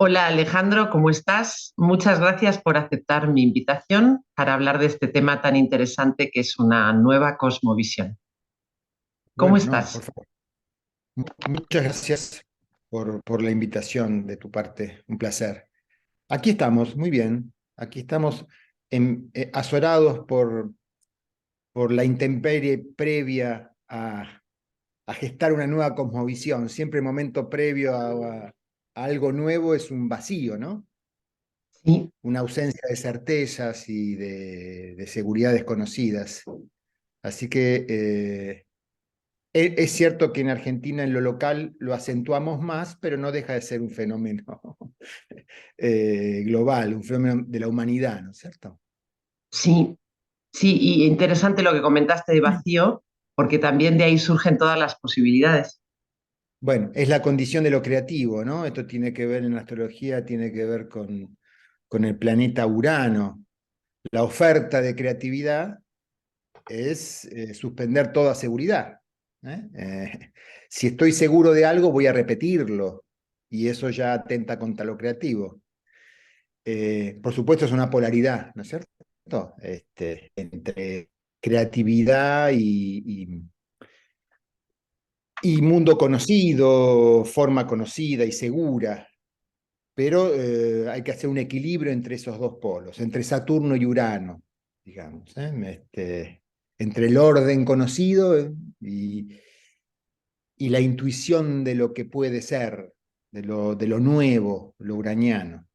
Hola Alejandro, ¿cómo estás? Muchas gracias por aceptar mi invitación para hablar de este tema tan interesante que es una nueva cosmovisión. ¿Cómo Bueno, no, estás? por favor. Muchas gracias por la invitación de tu parte. Un placer. Aquí estamos, muy bien. Aquí estamos azorados por la intemperie previa a gestar una nueva cosmovisión. Siempre el momento previo a algo nuevo es un vacío, ¿no? Sí, Una ausencia de certezas y de seguridades conocidas. Así que es cierto que en Argentina en lo local lo acentuamos más, pero no deja de ser un fenómeno global, un fenómeno de la humanidad, ¿no es cierto? sí, sí, y interesante lo que comentaste de vacío, porque también de ahí surgen todas las posibilidades. Bueno, es la condición de lo creativo, ¿no? Esto tiene que ver en la astrología, tiene que ver con el planeta Urano. La oferta de creatividad es suspender toda seguridad. ¿Eh? Si estoy seguro de algo, voy a repetirlo, y eso ya atenta contra lo creativo. Por supuesto, es una polaridad, ¿no es cierto? Entre creatividad y mundo conocido, forma conocida y segura, pero hay que hacer un equilibrio entre esos dos polos, entre Saturno y Urano, digamos, entre el orden conocido y la intuición de lo que puede ser, de lo nuevo, lo uraniano,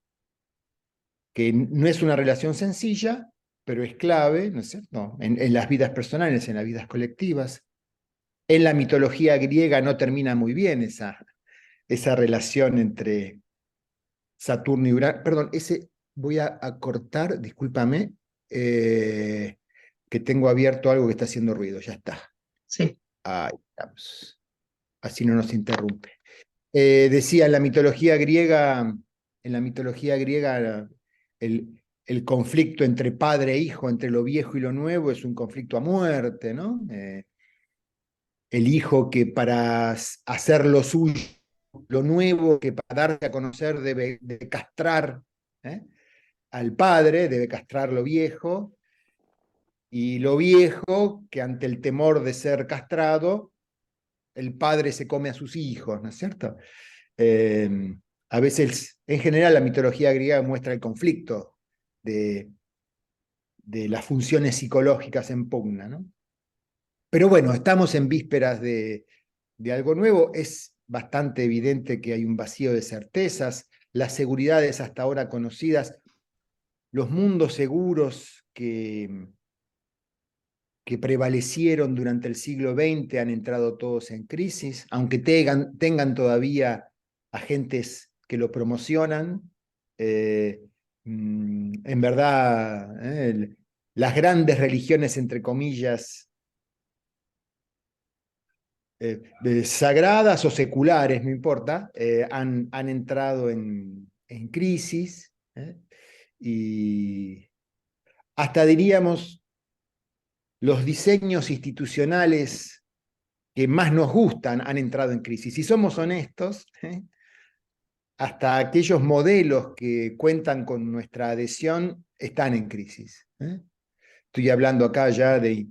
que no es una relación sencilla, pero es clave, ¿no es cierto?, en las vidas personales, en las vidas colectivas. En la mitología griega no termina muy bien esa relación entre Saturno y Urano. Perdón, ese voy a cortar, discúlpame, eh, que tengo abierto algo que está haciendo ruido, ya está. Sí, Ahí estamos. Así no nos interrumpe. Decía, en la mitología griega, el conflicto entre padre e hijo, entre lo viejo y lo nuevo, es un conflicto a muerte, ¿no? El hijo que para hacer lo suyo, lo nuevo, que para darse a conocer debe castrar, ¿eh?, al padre, debe castrar lo viejo, y lo viejo que ante el temor de ser castrado, el padre se come a sus hijos, ¿no es cierto? Eh, a veces, en general, la mitología griega muestra el conflicto de, de las funciones psicológicas en pugna, ¿no? Pero bueno, estamos en vísperas de algo nuevo. Es bastante evidente que hay un vacío de certezas. Las seguridades hasta ahora conocidas, los mundos seguros que prevalecieron durante el siglo XX han entrado todos en crisis, aunque tengan todavía agentes que lo promocionan. eh, en verdad, las grandes religiones, entre comillas, sagradas o seculares, no importa, han entrado en crisis, y hasta diríamos los diseños institucionales que más nos gustan han entrado en crisis. Si somos honestos, hasta aquellos modelos que cuentan con nuestra adhesión están en crisis. Estoy hablando acá ya de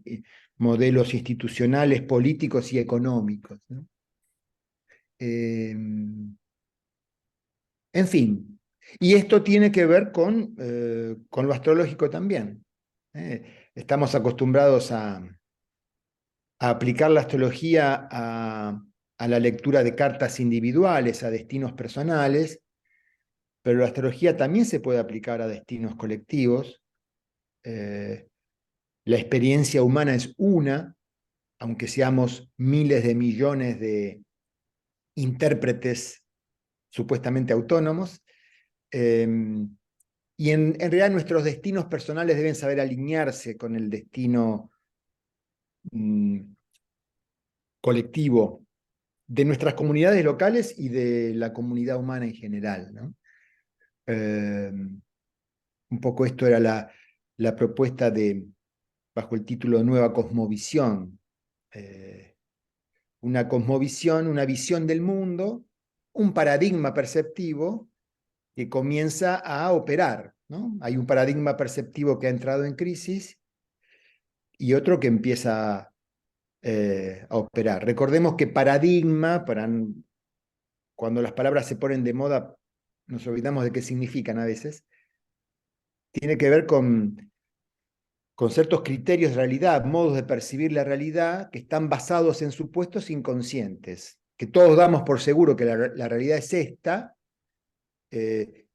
modelos institucionales, políticos y económicos, ¿no? Eh, en fin, y esto tiene que ver con lo astrológico también. Estamos acostumbrados a aplicar la astrología a la lectura de cartas individuales, a destinos personales, pero la astrología también se puede aplicar a destinos colectivos. Eh, la experiencia humana es una, aunque seamos miles de millones de intérpretes supuestamente autónomos. Eh, y en realidad nuestros destinos personales deben saber alinearse con el destino mm, colectivo de nuestras comunidades locales y de la comunidad humana en general, ¿no? Eh, un poco esto era la propuesta bajo el título Nueva Cosmovisión. Eh, una cosmovisión, una visión del mundo, un paradigma perceptivo que comienza a operar, ¿no? Hay un paradigma perceptivo que ha entrado en crisis y otro que empieza a operar. Recordemos que paradigma, cuando las palabras se ponen de moda, nos olvidamos de qué significan a veces, tiene que ver con ciertos criterios de realidad, modos de percibir la realidad que están basados en supuestos inconscientes, que todos damos por seguro que la realidad es esta,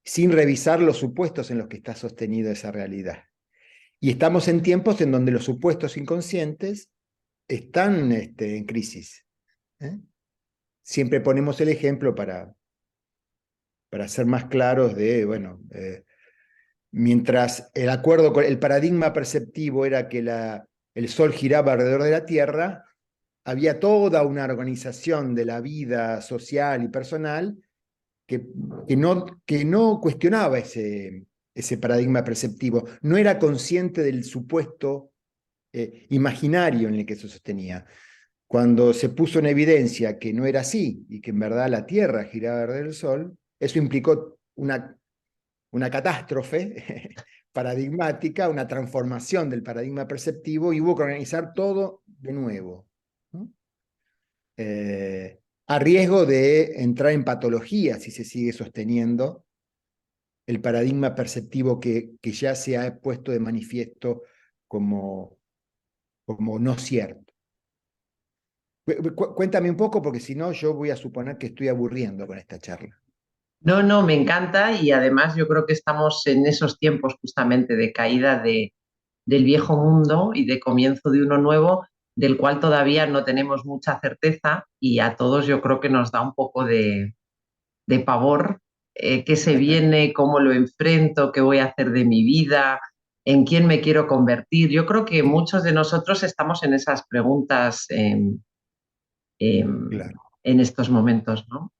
sin revisar los supuestos en los que está sostenida esa realidad. Y estamos en tiempos en donde los supuestos inconscientes están en crisis. ¿Eh? Siempre ponemos el ejemplo para ser más claros de, bueno, mientras el acuerdo con el paradigma perceptivo era que el Sol giraba alrededor de la Tierra, había toda una organización de la vida social y personal que no cuestionaba ese paradigma perceptivo, no era consciente del supuesto imaginario en el que se sostenía. Cuando se puso en evidencia que no era así y que en verdad la Tierra giraba alrededor del Sol, eso implicó una catástrofe paradigmática, una transformación del paradigma perceptivo y hubo que organizar todo de nuevo, ¿no? A riesgo de entrar en patología si se sigue sosteniendo el paradigma perceptivo que ya se ha puesto de manifiesto como no cierto. Cuéntame un poco, porque si no, yo voy a suponer que estoy aburriendo con esta charla. No, no, me encanta y además yo creo que estamos en esos tiempos justamente de caída del viejo mundo y de comienzo de uno nuevo, del cual todavía no tenemos mucha certeza y a todos yo creo que nos da un poco de pavor, qué se viene, cómo lo enfrento, qué voy a hacer de mi vida, en quién me quiero convertir. Yo creo que muchos de nosotros estamos en esas preguntas Claro. en estos momentos, ¿no?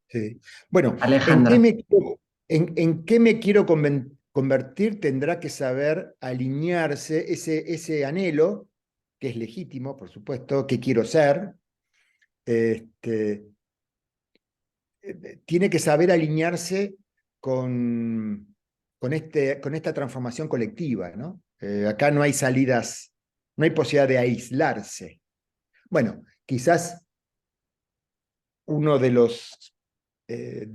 Sí. Bueno, Alejandra. en qué me quiero convertir tendrá que saber alinearse ese anhelo, que es legítimo, por supuesto, que quiero ser, este, tiene que saber alinearse con esta transformación colectiva, ¿no? Acá no hay salidas, no hay posibilidad de aislarse. Bueno, quizás uno de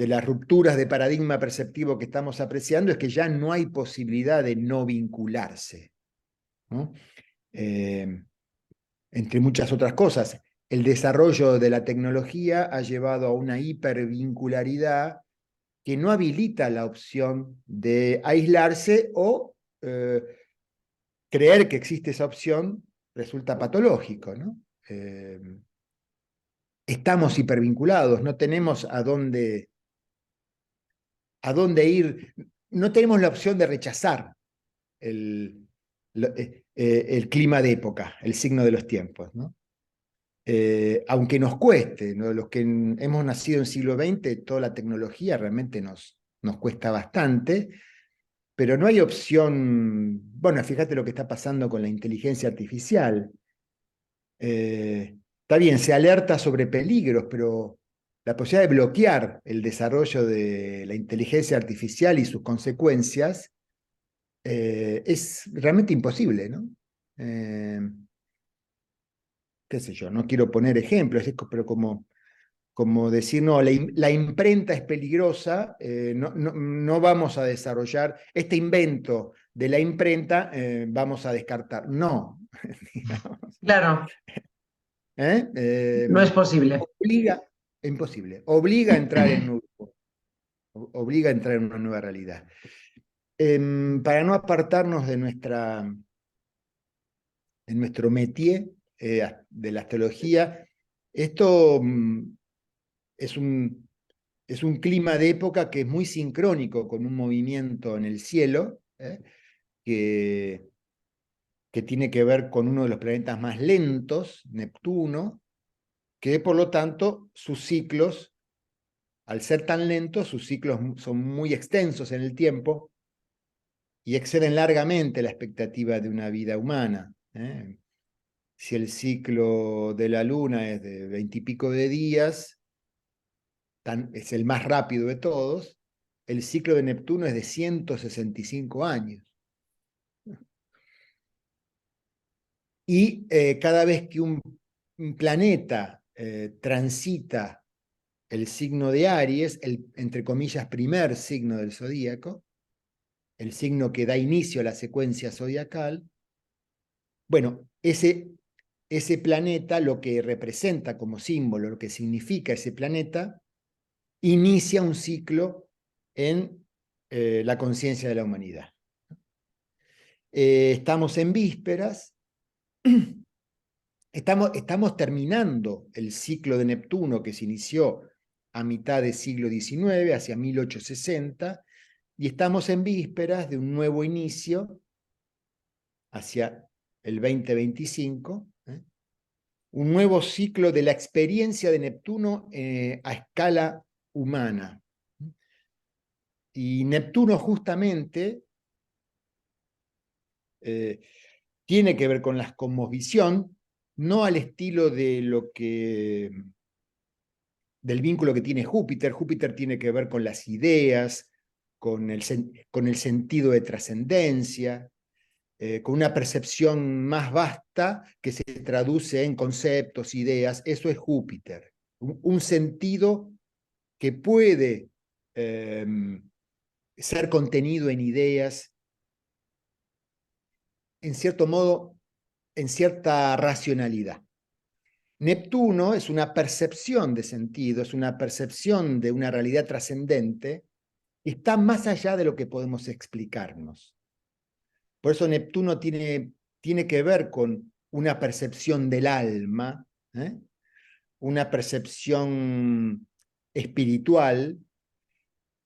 las rupturas de paradigma perceptivo que estamos apreciando es que ya no hay posibilidad de no vincularse, ¿no? Entre muchas otras cosas. El desarrollo de la tecnología ha llevado a una hipervincularidad que no habilita la opción de aislarse o creer que existe esa opción resulta patológico, ¿no? Estamos hipervinculados, no tenemos a dónde ir, no tenemos la opción de rechazar el clima de época, el signo de los tiempos, ¿no? Aunque nos cueste, ¿no? Los que hemos nacido en siglo XX, toda la tecnología realmente nos cuesta bastante, pero no hay opción. Bueno, fíjate lo que está pasando con la inteligencia artificial. Está bien, se alerta sobre peligros, pero la posibilidad de bloquear el desarrollo de la inteligencia artificial y sus consecuencias es realmente imposible, ¿no? Qué sé yo, no quiero poner ejemplos, pero como decir, no, la imprenta es peligrosa, no vamos a desarrollar este invento de la imprenta, vamos a descartar. No, digamos, ¿no? Claro, ¿Eh? no es posible. Obliga, imposible, obliga a entrar en un grupo, obliga a entrar en una nueva realidad. Para no apartarnos de nuestro métier de la astrología, esto es un clima de época que es muy sincrónico con un movimiento en el cielo, que, que tiene que ver con uno de los planetas más lentos, Neptuno, que por lo tanto sus ciclos, al ser tan lentos, sus ciclos son muy extensos en el tiempo y exceden largamente la expectativa de una vida humana. Si el ciclo de la Luna es de 20 y pico de días, es el más rápido de todos, el ciclo de Neptuno es de 165 años. Y cada vez que un planeta transita el signo de Aries, el, entre comillas, primer signo del zodíaco, el signo que da inicio a la secuencia zodiacal, bueno, ese planeta, lo que representa como símbolo, lo que significa ese planeta, inicia un ciclo en la conciencia de la humanidad. Estamos en vísperas, estamos terminando el ciclo de Neptuno que se inició a mitad del siglo XIX, hacia 1860, y estamos en vísperas de un nuevo inicio hacia el 2025, un nuevo ciclo de la experiencia de Neptuno a escala humana. Y Neptuno justamente tiene que ver con la cosmovisión, no al estilo de lo que del vínculo que tiene Júpiter. Júpiter tiene que ver con las ideas, con el sentido de trascendencia, con una percepción más vasta que se traduce en conceptos, ideas. Eso es Júpiter. Un sentido que puede ser contenido en ideas, en cierto modo, en cierta racionalidad. Neptuno es una percepción de sentido, es una percepción de una realidad trascendente, está más allá de lo que podemos explicarnos. Por eso Neptuno tiene que ver con una percepción del alma, una percepción espiritual,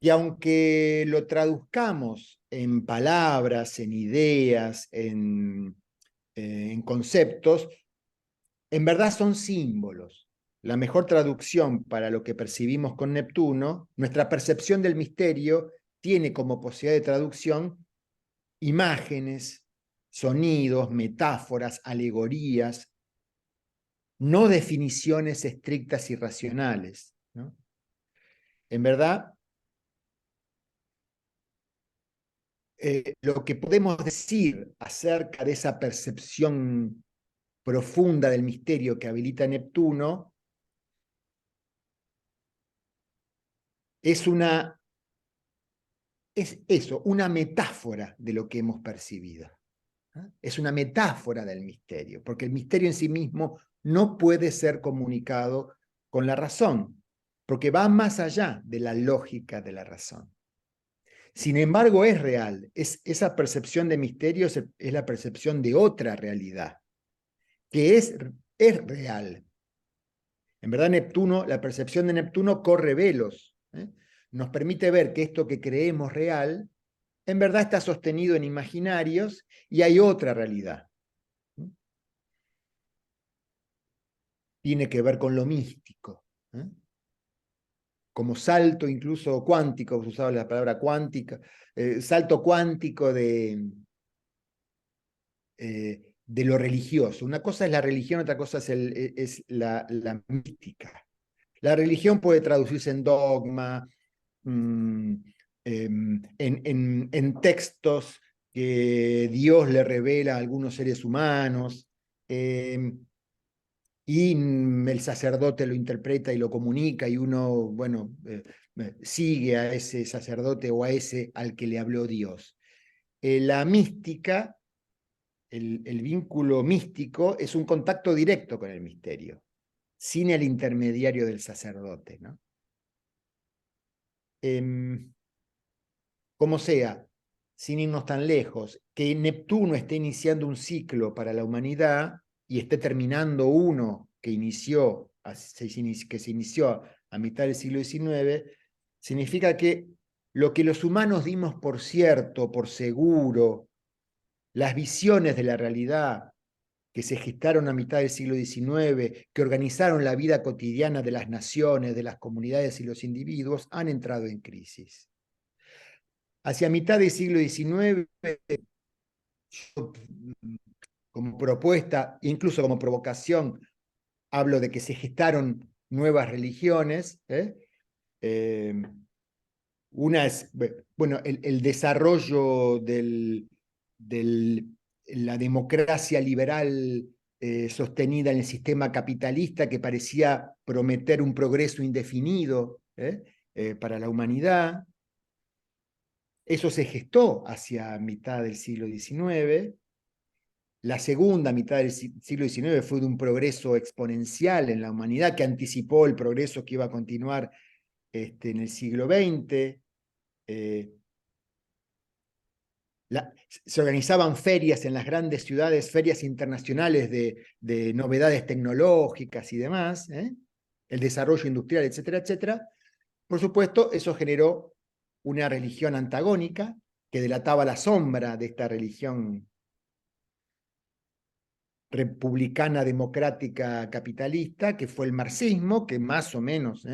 y aunque lo traduzcamos en palabras, en ideas, en conceptos, en verdad son símbolos. La mejor traducción para lo que percibimos con Neptuno, nuestra percepción del misterio tiene como posibilidad de traducción imágenes, sonidos, metáforas, alegorías, no definiciones estrictas y racionales, ¿no? En verdad, lo que podemos decir acerca de esa percepción profunda del misterio que habilita Neptuno es eso, una metáfora de lo que hemos percibido. Es una metáfora del misterio, porque el misterio en sí mismo no puede ser comunicado con la razón, porque va más allá de la lógica de la razón. Sin embargo, es real. Esa percepción de misterio es la percepción de otra realidad, que es real. En verdad, Neptuno, la percepción de Neptuno corre velos. Nos permite ver que esto que creemos real, en verdad está sostenido en imaginarios y hay otra realidad. Tiene que ver con lo místico. Como salto incluso cuántico, se usaba la palabra cuántica, salto cuántico de lo religioso. Una cosa es la religión, otra cosa es la mística. La religión puede traducirse en dogma, en textos que Dios le revela a algunos seres humanos, y el sacerdote lo interpreta y lo comunica, y uno, bueno, sigue a ese sacerdote o a ese al que le habló Dios. La mística, el vínculo místico, es un contacto directo con el misterio, sin el intermediario del sacerdote, ¿no? Como sea, sin irnos tan lejos, que Neptuno esté iniciando un ciclo para la humanidad y esté terminando uno que se inició a mitad del siglo XIX, significa que lo que los humanos dimos por cierto, por seguro, las visiones de la realidad que se gestaron a mitad del siglo XIX, que organizaron la vida cotidiana de las naciones, de las comunidades y los individuos, han entrado en crisis. Hacia mitad del siglo XIX, yo, como propuesta, incluso como provocación, hablo de que se gestaron nuevas religiones, Una es, bueno, el desarrollo la democracia liberal sostenida en el sistema capitalista que parecía prometer un progreso indefinido para la humanidad. Eso se gestó hacia mitad del siglo XIX. La segunda mitad del siglo XIX fue de un progreso exponencial en la humanidad que anticipó el progreso que iba a continuar en el siglo XX. Eh, Se organizaban ferias en las grandes ciudades, ferias internacionales de novedades tecnológicas y demás, el desarrollo industrial, etcétera, etcétera. Por supuesto, eso generó una religión antagónica que delataba la sombra de esta religión republicana, democrática, capitalista, que fue el marxismo, que más o menos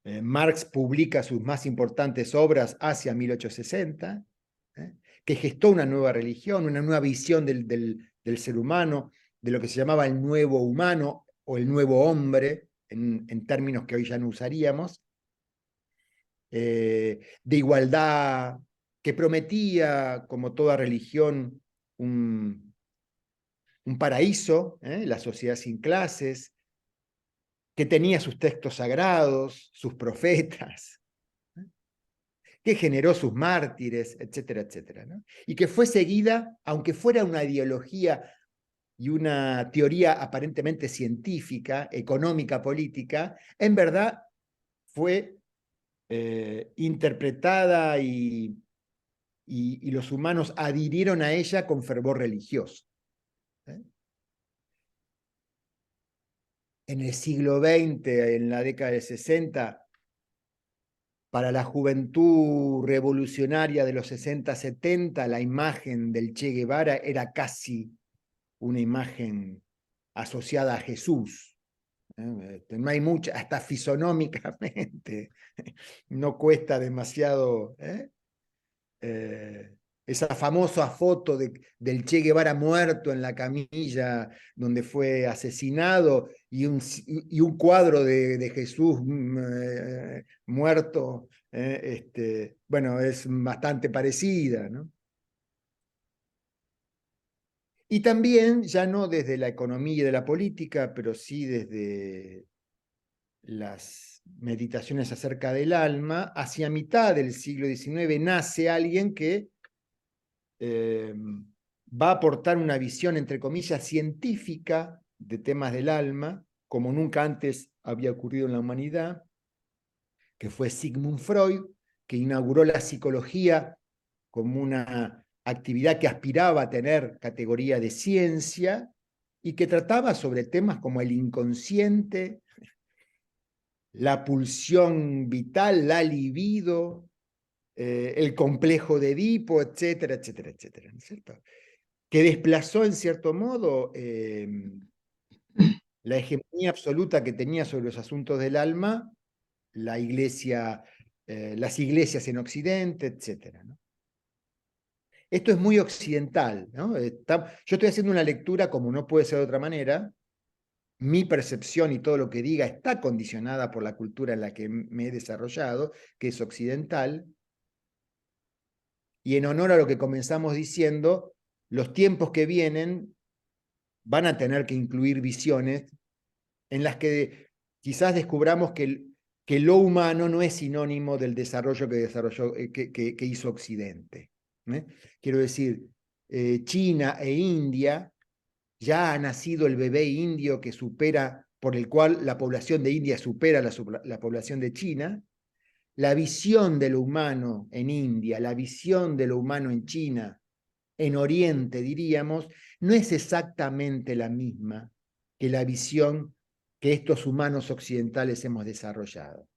Marx publica sus más importantes obras hacia 1860, que gestó una nueva religión, una nueva visión del ser humano, de lo que se llamaba el nuevo humano o el nuevo hombre, en términos que hoy ya no usaríamos, de igualdad, que prometía, como toda religión, un paraíso, la sociedad sin clases, que tenía sus textos sagrados, sus profetas, que generó sus mártires, etcétera, etcétera, ¿no? Y que fue seguida, aunque fuera una ideología y una teoría aparentemente científica, económica, política, en verdad fue interpretada y los humanos adhirieron a ella con fervor religioso. En el siglo XX, en la década del 60, para la juventud revolucionaria de los 60-70, la imagen del Che Guevara era casi una imagen asociada a Jesús. No hay mucha, hasta fisonómicamente, no cuesta demasiado. Esa famosa foto del Che Guevara muerto en la camilla donde fue asesinado y un cuadro de Jesús muerto, bueno, es bastante parecida, ¿no? Y también, ya no desde la economía y de la política, pero sí desde las meditaciones acerca del alma, hacia mitad del siglo XIX nace alguien que va a aportar una visión, entre comillas, científica de temas del alma, como nunca antes había ocurrido en la humanidad, que fue Sigmund Freud, que inauguró la psicología como una actividad que aspiraba a tener categoría de ciencia y que trataba sobre temas como el inconsciente, la pulsión vital, la libido, el complejo de Edipo, etcétera, etcétera, etcétera, ¿no es cierto? Que desplazó en cierto modo la hegemonía absoluta que tenía sobre los asuntos del alma la iglesia, las iglesias en Occidente, etcétera, ¿no? Esto es muy occidental, ¿no? Yo estoy haciendo una lectura como no puede ser de otra manera. Mi percepción y todo lo que diga está condicionada por la cultura en la que me he desarrollado, que es occidental. Y en honor a lo que comenzamos diciendo, los tiempos que vienen van a tener que incluir visiones en las que quizás descubramos que lo humano no es sinónimo del desarrollo que hizo Occidente. Quiero decir, China e India, ya ha nacido el bebé indio que supera, por el cual la población de India supera la población de China. La visión de lo humano en India, la visión de lo humano en China, en Oriente diríamos, no es exactamente la misma que la visión que estos humanos occidentales hemos desarrollado.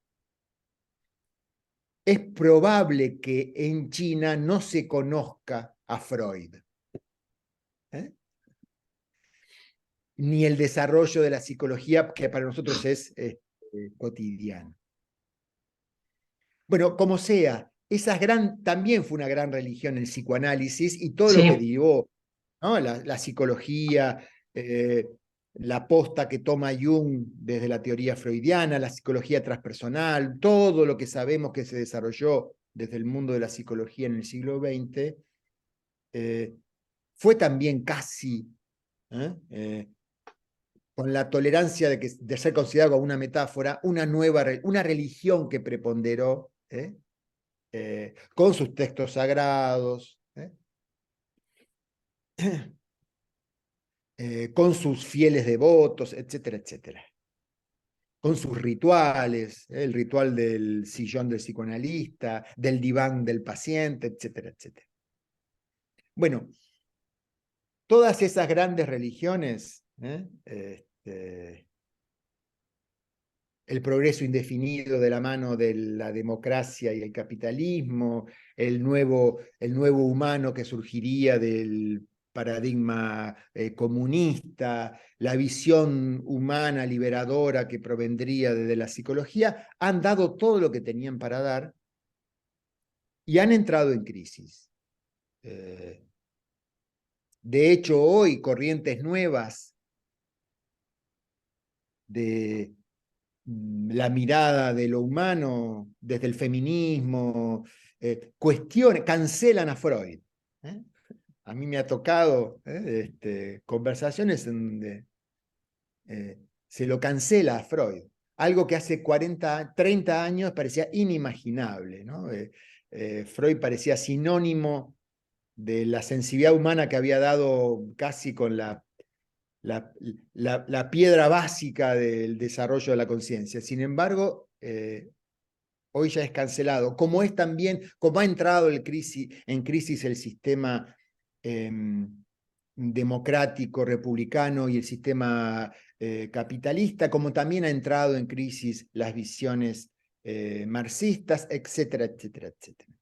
Es probable que en China no se conozca a Freud, ni el desarrollo de la psicología que para nosotros es cotidiano. Bueno, como sea, también fue una gran religión el psicoanálisis y todo lo que Sí, derivó, ¿no? La psicología, la posta que toma Jung desde la teoría freudiana, la psicología transpersonal, todo lo que sabemos que se desarrolló desde el mundo de la psicología en el siglo XX, fue también casi, con la tolerancia de ser considerado como una metáfora, una religión que preponderó, con sus textos sagrados, con sus fieles devotos, etcétera, etcétera. Con sus rituales, el ritual del sillón del psicoanalista, del diván del paciente, etcétera, etcétera. Bueno, todas esas grandes religiones, el progreso indefinido de la mano de la democracia y el capitalismo, el nuevo humano que surgiría del paradigma comunista, la visión humana liberadora que provendría desde la psicología, han dado todo lo que tenían para dar y han entrado en crisis. De hecho, hoy corrientes nuevas de la mirada de lo humano desde el feminismo, cancelan a Freud. A mí me ha tocado conversaciones en donde se lo cancela a Freud. Algo que hace 40, 30 años parecía inimaginable, ¿no? Freud parecía sinónimo de la sensibilidad humana que había dado casi con la piedra básica del desarrollo de la conciencia. Sin embargo, hoy ya es cancelado, como es también, como ha entrado en crisis el sistema democrático, republicano y el sistema capitalista, como también ha entrado en crisis las visiones marxistas, etcétera, etcétera, etcétera.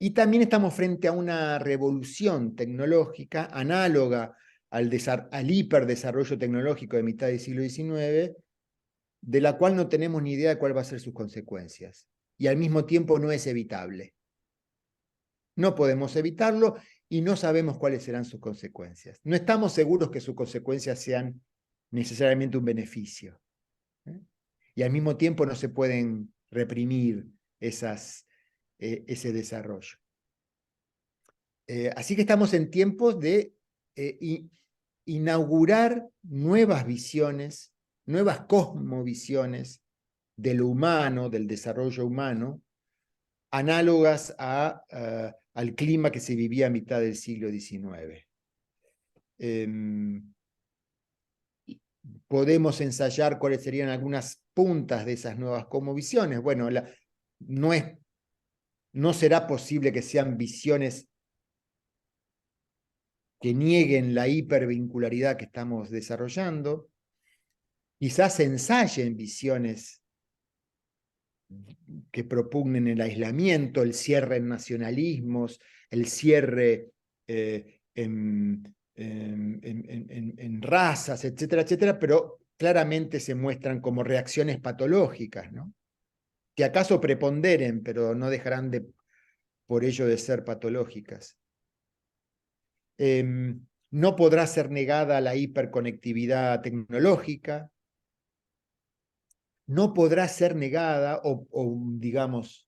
Y también estamos frente a una revolución tecnológica análoga al hiperdesarrollo tecnológico de mitad del siglo XIX, de la cual no tenemos ni idea de cuál va a ser sus consecuencias. Y al mismo tiempo no es evitable. No podemos evitarlo y no sabemos cuáles serán sus consecuencias. No estamos seguros que sus consecuencias sean necesariamente un beneficio. Y al mismo tiempo no se pueden reprimir ese desarrollo. Así que estamos en tiempos de inaugurar nuevas visiones, nuevas cosmovisiones de lo humano, del desarrollo humano, análogas al clima que se vivía a mitad del siglo XIX. Podemos ensayar cuáles serían algunas puntas de esas nuevas cosmovisiones. Bueno, no será posible que sean visiones que nieguen la hipervincularidad que estamos desarrollando. Quizás ensayen visiones que propugnen el aislamiento, el cierre en nacionalismos, el cierre en razas, etcétera, etcétera, pero claramente se muestran como reacciones patológicas, ¿no? Que acaso preponderen, pero no dejarán por ello de ser patológicas. No podrá ser negada la hiperconectividad tecnológica, no podrá ser negada digamos,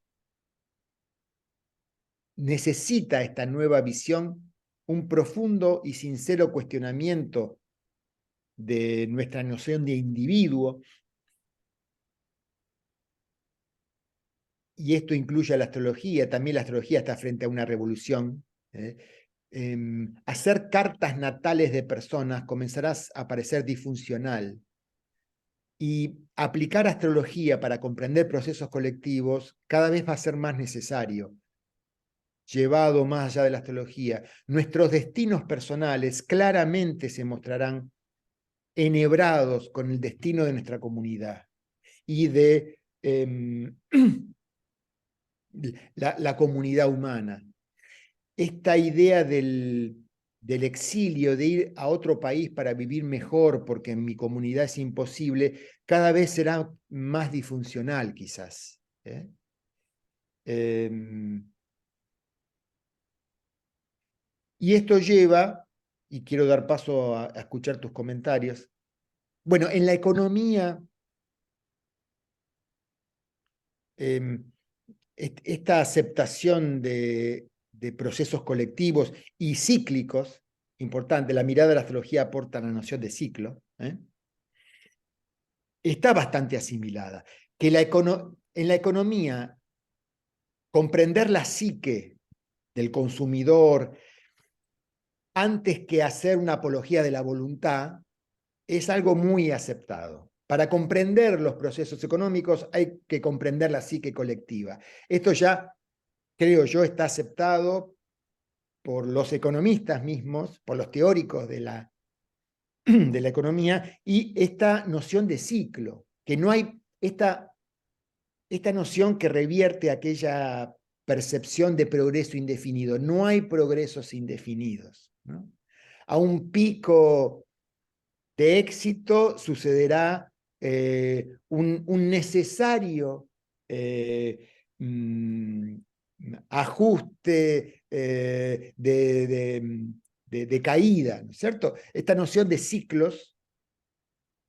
necesita esta nueva visión un profundo y sincero cuestionamiento de nuestra noción de individuo, y esto incluye a la astrología. También la astrología está frente a una revolución. Hacer cartas natales de personas comenzará a parecer disfuncional, y aplicar astrología para comprender procesos colectivos cada vez va a ser más necesario. Llevado más allá de la astrología, nuestros destinos personales claramente se mostrarán enhebrados con el destino de nuestra comunidad y de la comunidad humana. Esta idea del exilio, de ir a otro país para vivir mejor porque en mi comunidad es imposible, cada vez será más disfuncional quizás. Y esto lleva y quiero dar paso a escuchar tus comentarios. Bueno, en la economía, esta aceptación de procesos colectivos y cíclicos, importante, la mirada de la astrología aporta la noción de ciclo, está bastante asimilada. Que en la economía, comprender la psique del consumidor antes que hacer una apología de la voluntad es algo muy aceptado. Para comprender los procesos económicos hay que comprender la psique colectiva. Esto ya, creo yo, está aceptado por los economistas mismos, por los teóricos de la economía, y esta noción de ciclo, que no hay esta noción que revierte aquella percepción de progreso indefinido. No hay progresos indefinidos, ¿no? A un pico de éxito sucederá un necesario mm, ajuste de caída, ¿no es cierto? Esta noción de ciclos,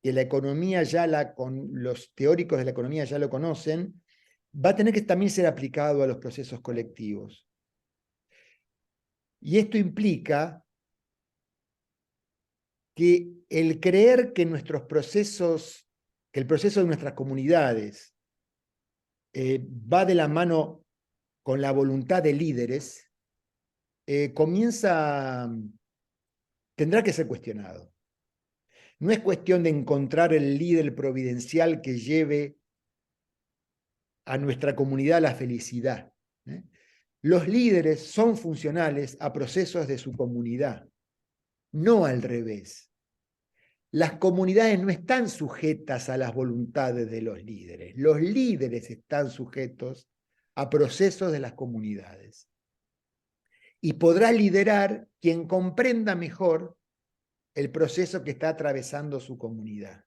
que la economía los teóricos de la economía ya lo conocen, va a tener que también ser aplicado a los procesos colectivos. Y esto implica que el creer que nuestros procesos, que el proceso de nuestras comunidades va de la mano con la voluntad de líderes, tendrá que ser cuestionado. No es cuestión de encontrar el líder providencial que lleve a nuestra comunidad la felicidad. Los líderes son funcionales a procesos de su comunidad, no al revés. Las comunidades no están sujetas a las voluntades de los líderes. Los líderes están sujetos a procesos de las comunidades. Y podrá liderar quien comprenda mejor el proceso que está atravesando su comunidad.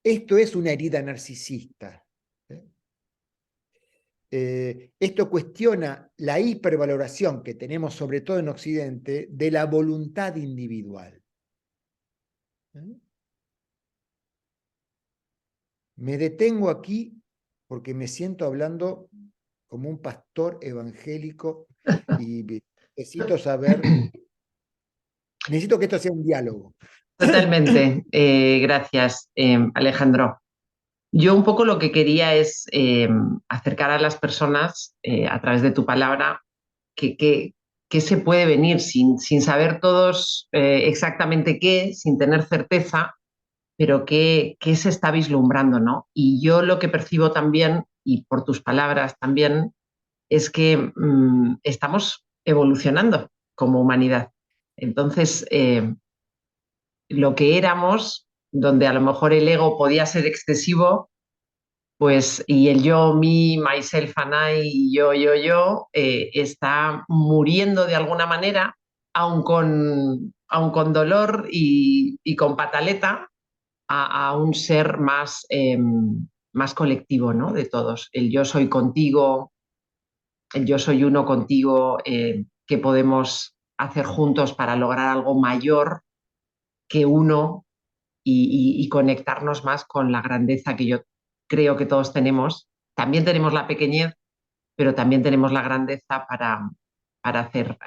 Esto es una herida narcisista. Esto cuestiona la hipervaloración que tenemos, sobre todo en Occidente, de la voluntad individual. Me detengo aquí porque me siento hablando como un pastor evangélico y necesito que esto sea un diálogo. Totalmente. Gracias, Alejandro. Yo un poco lo que quería es acercar a las personas a través de tu palabra que se puede venir sin saber todos exactamente qué, sin tener certeza, pero qué se está vislumbrando, ¿no? Y yo lo que percibo también, y por tus palabras también, es que estamos evolucionando como humanidad. Entonces, lo que éramos, donde a lo mejor el ego podía ser excesivo, pues, y el yo, me, myself and I, yo, está muriendo de alguna manera, aun con dolor y con pataleta, a un ser más colectivo, ¿no? De todos. El yo soy contigo, el yo soy uno contigo, que podemos hacer juntos para lograr algo mayor que uno y conectarnos más con la grandeza que yo creo que todos tenemos. También tenemos la pequeñez, pero también tenemos la grandeza para hacer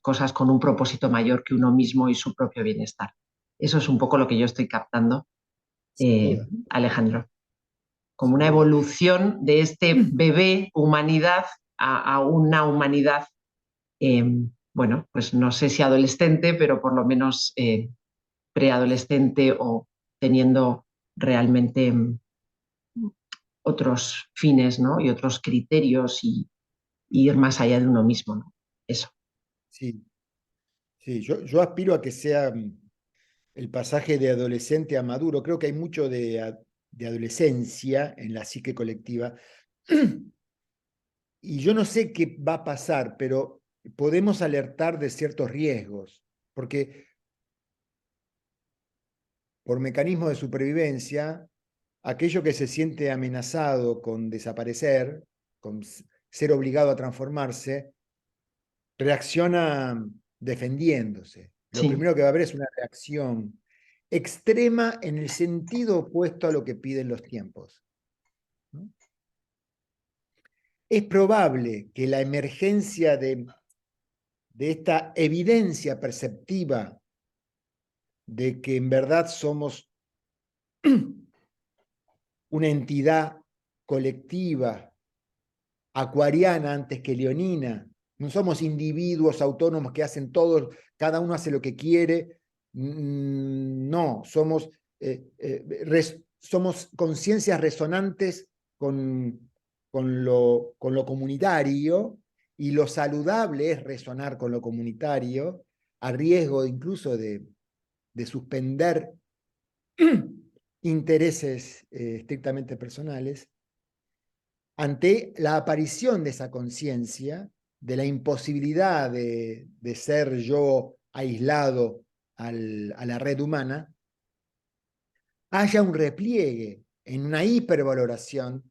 cosas con un propósito mayor que uno mismo y su propio bienestar. Eso es un poco lo que yo estoy captando, Sin duda, Alejandro, como sin una duda. evolución de este bebé humanidad a una humanidad, eh, bueno, pues no sé si adolescente, pero por lo menos preadolescente o teniendo realmente otros fines, ¿no? Y otros criterios y ir más allá de uno mismo, ¿no? Eso. Sí, sí. Yo aspiro a que sea el pasaje de adolescente a maduro. Creo que hay mucho de adolescencia en la psique colectiva. Y yo no sé qué va a pasar, pero podemos alertar de ciertos riesgos, porque por mecanismo de supervivencia, aquello que se siente amenazado con desaparecer, con ser obligado a transformarse, reacciona defendiéndose. Lo Sí, primero que va a haber es una reacción extrema en el sentido opuesto a lo que piden los tiempos, ¿no? Es probable que la emergencia de esta evidencia perceptiva de que en verdad somos una entidad colectiva, acuariana antes que leonina, no somos individuos autónomos que hacen todo, cada uno hace lo que quiere, no, somos conciencias resonantes con lo comunitario, y lo saludable es resonar con lo comunitario, a riesgo incluso de suspender intereses estrictamente personales. Ante la aparición de esa conciencia, de la imposibilidad de ser yo aislado a la red humana, haya un repliegue en una hipervaloración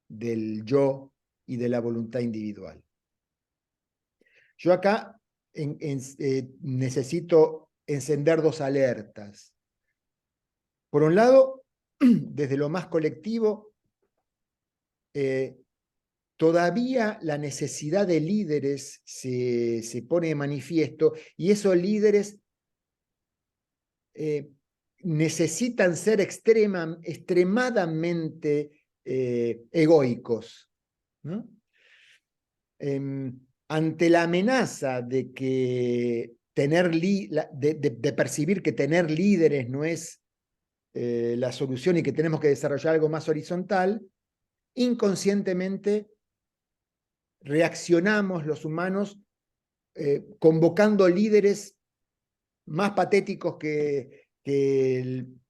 del yo y de la voluntad individual. Yo acá necesito encender dos alertas. Por un lado, desde lo más colectivo, todavía la necesidad de líderes se pone de manifiesto, y esos líderes necesitan ser extremadamente egoicos, ¿no? Ante la amenaza de que de percibir que tener líderes no es la solución y que tenemos que desarrollar algo más horizontal, inconscientemente reaccionamos los humanos convocando líderes más patéticos que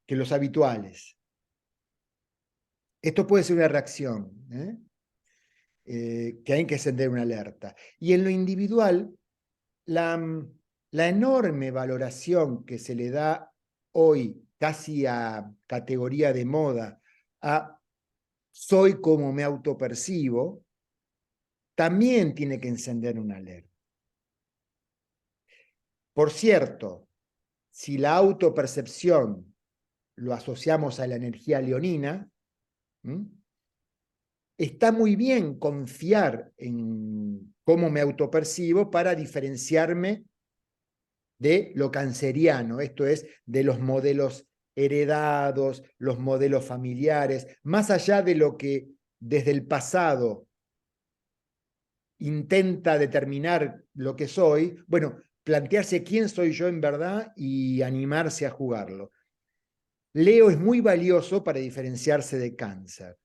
los habituales. Esto puede ser una reacción, que hay que encender una alerta. Y en lo individual, la enorme valoración que se le da hoy, casi a categoría de moda, a soy como me autopercibo, también tiene que encender una alerta. Por cierto, si la autopercepción lo asociamos a la energía leonina, está muy bien confiar en cómo me autopercibo para diferenciarme de lo canceriano, esto es, de los modelos heredados, los modelos familiares, más allá de lo que desde el pasado intenta determinar lo que soy, bueno, plantearse quién soy yo en verdad y animarse a jugarlo. Leo es muy valioso para diferenciarse de Cáncer.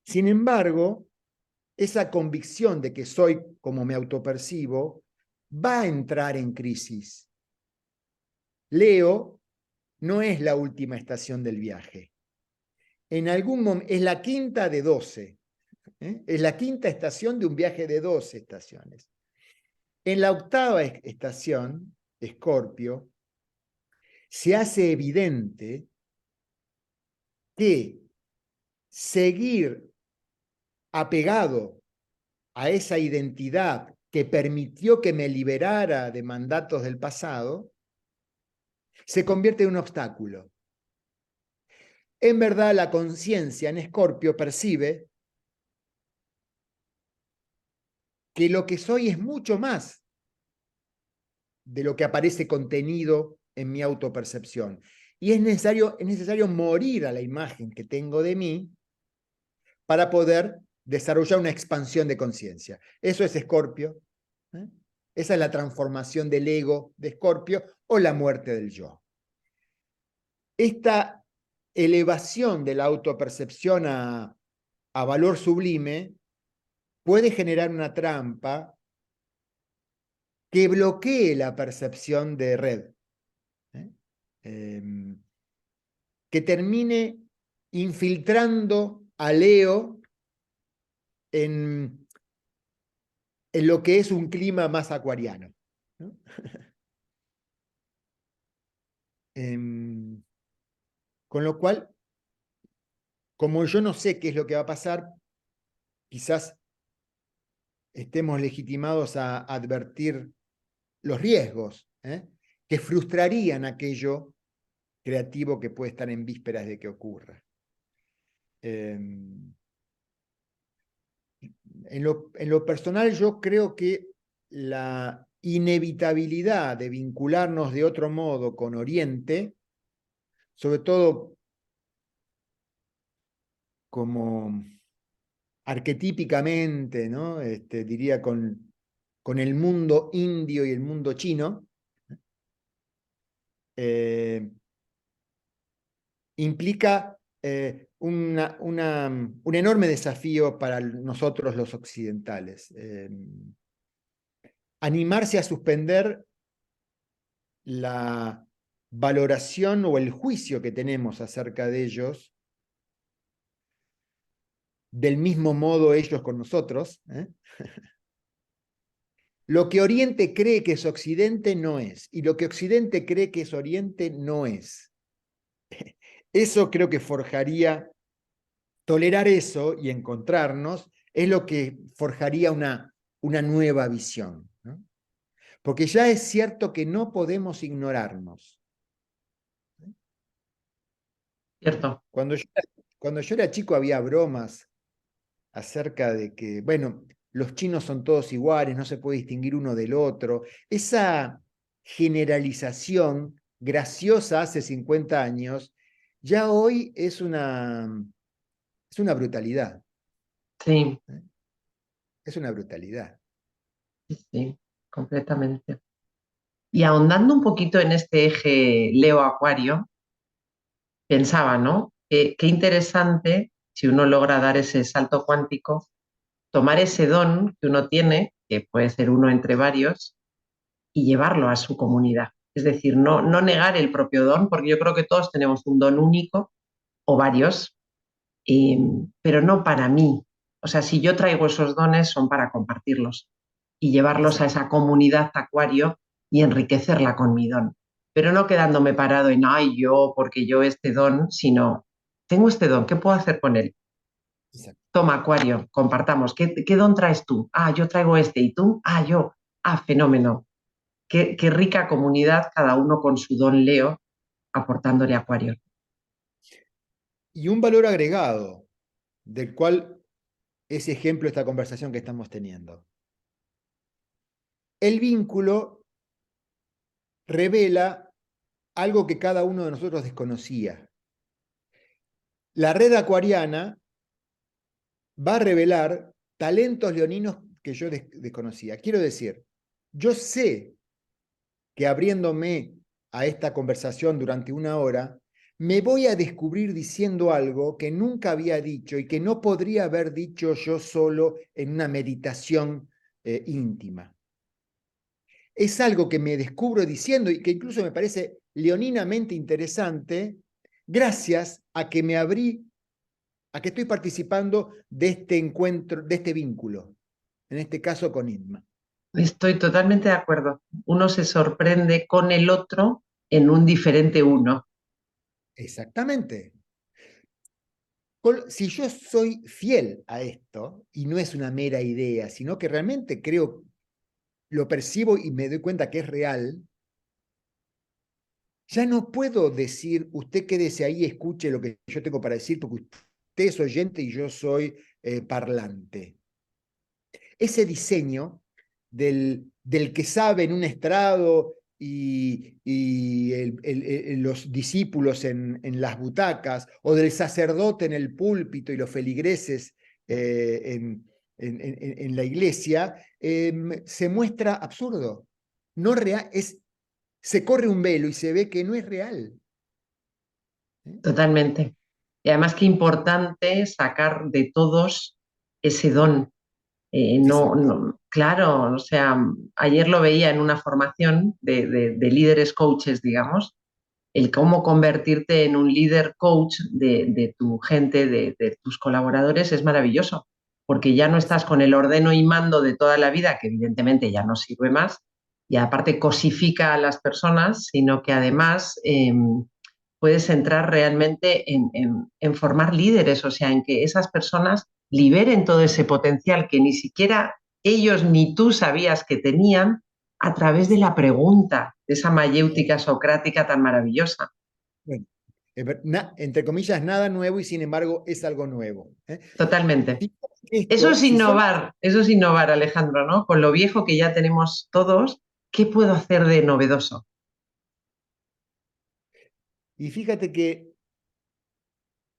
Sin embargo, esa convicción de que soy como me autopercibo va a entrar en crisis. Leo no es la última estación del viaje. En algún momento, es la quinta de 12. Es la quinta estación de un viaje de 12 estaciones. En la octava estación, Escorpio, se hace evidente que seguir apegado a esa identidad que permitió que me liberara de mandatos del pasado, se convierte en un obstáculo. En verdad, la conciencia en Escorpio percibe que lo que soy es mucho más de lo que aparece contenido en mi autopercepción. Y es necesario morir a la imagen que tengo de mí para poder desarrollar una expansión de conciencia. Eso es Escorpio. Esa es la transformación del ego de Escorpio o la muerte del yo. Esta elevación de la autopercepción a valor sublime puede generar una trampa que bloquee la percepción de red, que termine infiltrando a Leo en lo que es un clima más acuariano, ¿no? Con lo cual, como yo no sé qué es lo que va a pasar, quizás estemos legitimados a advertir los riesgos, que frustrarían aquello creativo que puede estar en vísperas de que ocurra. En lo personal, yo creo que la inevitabilidad de vincularnos de otro modo con Oriente, sobre todo como arquetípicamente, ¿no? Diría con el mundo indio y el mundo chino, implica un enorme desafío para nosotros los occidentales. Animarse a suspender la valoración o el juicio que tenemos acerca de ellos, del mismo modo ellos con nosotros. Lo que Oriente cree que es Occidente no es, y lo que Occidente cree que es Oriente no es. Eso creo que forjaría, tolerar eso y encontrarnos, es lo que forjaría una nueva visión, ¿no? Porque ya es cierto que no podemos ignorarnos. Cierto. Cuando yo era chico había bromas acerca de que, bueno, los chinos son todos iguales, no se puede distinguir uno del otro. Esa generalización graciosa hace 50 años, ya hoy es una brutalidad. Sí, Es una brutalidad. sí, completamente. Y ahondando un poquito en este eje Leo-Acuario, pensaba, ¿no? Qué interesante si uno logra dar ese salto cuántico, tomar ese don que uno tiene, que puede ser uno entre varios, y llevarlo a su comunidad. Es decir, no negar el propio don, porque yo creo que todos tenemos un don único o varios, eh, pero no para mí. O sea, si yo traigo esos dones son para compartirlos y llevarlos a Exacto. esa comunidad acuario y enriquecerla con mi don. Pero no quedándome parado en, ay, yo, porque yo este don, sino, tengo este don, ¿qué puedo hacer con él? Exacto. Toma, acuario, compartamos. ¿Qué don traes tú? Ah, yo traigo este. ¿Y tú? Ah, yo. Ah, fenómeno. Qué rica comunidad, cada uno con su don Leo, aportándole acuario. Y un valor agregado, del cual es ejemplo esta conversación que estamos teniendo. El vínculo revela algo que cada uno de nosotros desconocía. La red acuariana va a revelar talentos leoninos que yo desconocía. Quiero decir, yo sé que abriéndome a esta conversación durante una hora, me voy a descubrir diciendo algo que nunca había dicho y que no podría haber dicho yo solo en una meditación íntima. Es algo que me descubro diciendo y que incluso me parece leoninamente interesante gracias a que me abrí, a que estoy participando de este encuentro, de este vínculo, en este caso con Inma. Estoy totalmente de acuerdo. Uno se sorprende con el otro en un diferente uno. Exactamente. Si yo soy fiel a esto, y no es una mera idea, sino que realmente creo, lo percibo y me doy cuenta que es real, ya no puedo decir, usted quédese ahí, escuche lo que yo tengo para decir, porque usted es oyente y yo soy parlante. Ese diseño del que sabe en un estrado y los discípulos en las butacas, o del sacerdote en el púlpito y los feligreses en la iglesia, se muestra absurdo. No real, se corre un velo y se ve que no es real. Totalmente. Y además qué importante sacar de todos ese don. Exacto. Claro, o sea, ayer lo veía en una formación de líderes coaches, digamos, el cómo convertirte en un líder coach de tu gente, de tus colaboradores, es maravilloso, porque ya no estás Exacto. con el ordeno y mando de toda la vida, que evidentemente ya no sirve más, y aparte cosifica a las personas, sino que además puedes entrar realmente en formar líderes, o sea, en que esas personas liberen todo ese potencial que ni siquiera ellos ni tú sabías que tenían a través de la pregunta, de esa mayéutica socrática tan maravillosa. Bueno, entre comillas, nada nuevo y sin embargo es algo nuevo. Totalmente. Fíjate que esto, Eso es innovar, Alejandro, ¿no? Con lo viejo que ya tenemos todos, ¿qué puedo hacer de novedoso? y fíjate que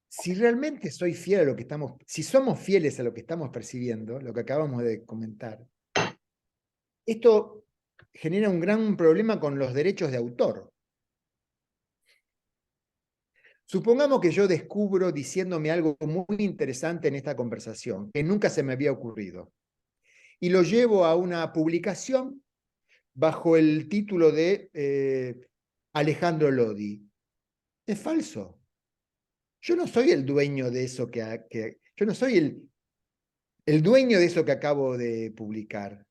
si realmente soy fiel a lo que estamos, si somos fieles a lo que estamos percibiendo, lo que acabamos de comentar, esto genera un gran problema con los derechos de autor. Supongamos que yo descubro diciéndome algo muy interesante en esta conversación, que nunca se me había ocurrido, y lo llevo a una publicación bajo el título de Alejandro Lodi. Es falso. Yo no soy el dueño de eso yo no soy el dueño de eso que acabo de publicar.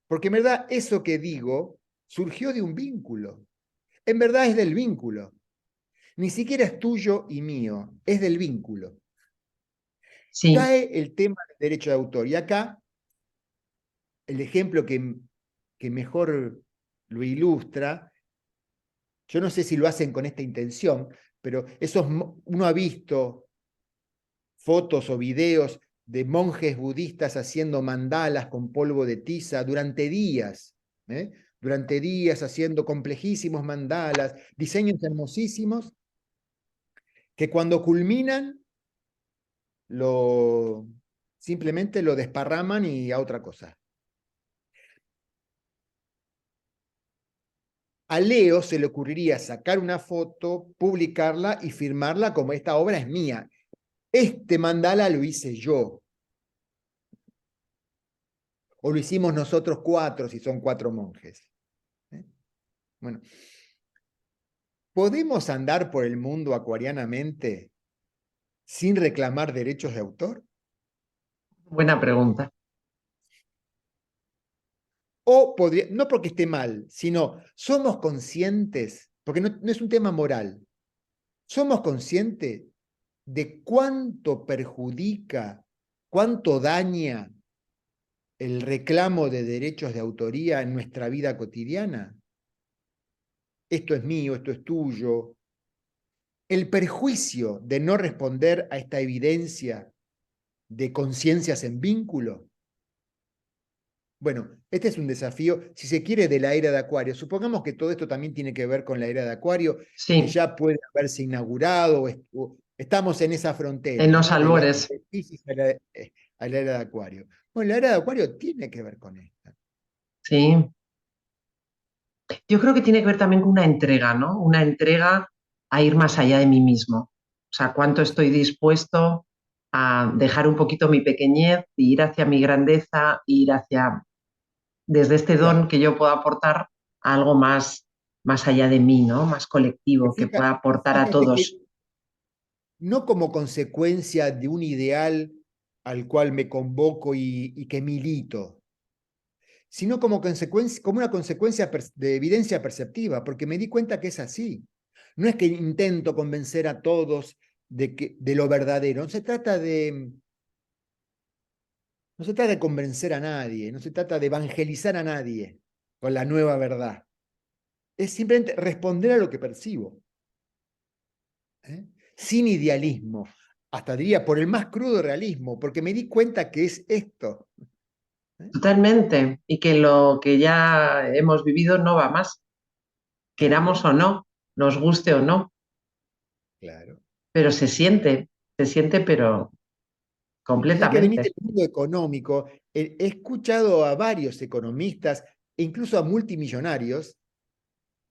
Porque en verdad eso que digo surgió de un vínculo. En verdad es del vínculo. Ni siquiera es tuyo y mío, es del vínculo. Sí, Cae el tema del derecho de autor. Y acá el ejemplo que mejor lo ilustra, yo no sé si lo hacen con esta intención, pero uno ha visto fotos o videos de monjes budistas haciendo mandalas con polvo de tiza durante días, ¿eh? Durante días haciendo complejísimos mandalas, diseños hermosísimos, que cuando culminan, lo, simplemente lo desparraman y a otra cosa. A Leo se le ocurriría sacar una foto, publicarla y firmarla como esta obra es mía. Este mandala lo hice yo. O lo hicimos nosotros cuatro, si son cuatro monjes. Bueno, ¿podemos andar por el mundo acuarianamente sin reclamar derechos de autor? buena pregunta. O podría, no porque esté mal, sino somos conscientes, porque no es un tema moral, somos conscientes de cuánto perjudica, cuánto daña el reclamo de derechos de autoría en nuestra vida cotidiana. Esto es mío, esto es tuyo. El perjuicio de no responder a esta evidencia de conciencias en vínculo. Bueno, este es un desafío, si se quiere, de la era de Acuario. Supongamos que todo esto también tiene que ver con la era de Acuario, que Sí, ya puede haberse inaugurado, o estamos en esa en frontera, los ¿no? De la albores. Piscis a la era de Acuario. Bueno, la era de Acuario tiene que ver con esto. Sí. Yo creo que tiene que ver también con una entrega, ¿no? Una entrega a ir más allá de mí mismo. O sea, cuánto estoy dispuesto a dejar un poquito mi pequeñez y ir hacia mi grandeza, ir hacia, desde este don Claro. que yo puedo aportar a algo más, más allá de mí, ¿no? Más colectivo, que pueda aportar a Fíjate que todos. no como consecuencia de un ideal al cual me convoco y que milito, sino como una consecuencia de evidencia perceptiva, porque me di cuenta que es así. No es que intento convencer a todos de lo verdadero, no se trata de convencer a nadie, no se trata de evangelizar a nadie con la nueva verdad. Es simplemente responder a lo que percibo, ¿eh? Sin idealismo, hasta diría por el más crudo realismo, porque me di cuenta que es esto, ¿eh? Totalmente. Y que lo que ya hemos vivido no va más, queramos Claro, o no, nos guste o no, claro. pero se siente, pero Ya que venís completamente. del mundo económico, he escuchado a varios economistas, e incluso a multimillonarios,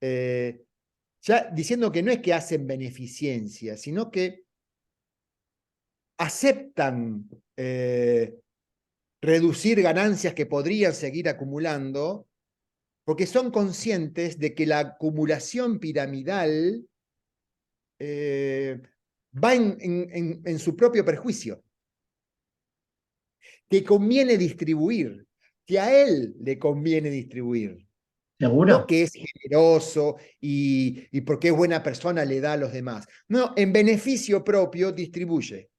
eh, ya diciendo que no es que hacen beneficencia, sino que aceptan reducir ganancias que podrían seguir acumulando, porque son conscientes de que la acumulación piramidal va en su propio perjuicio, que conviene distribuir, que a él le conviene distribuir. No Seguro. que es generoso y porque es buena persona le da a los demás. No, en beneficio propio distribuye.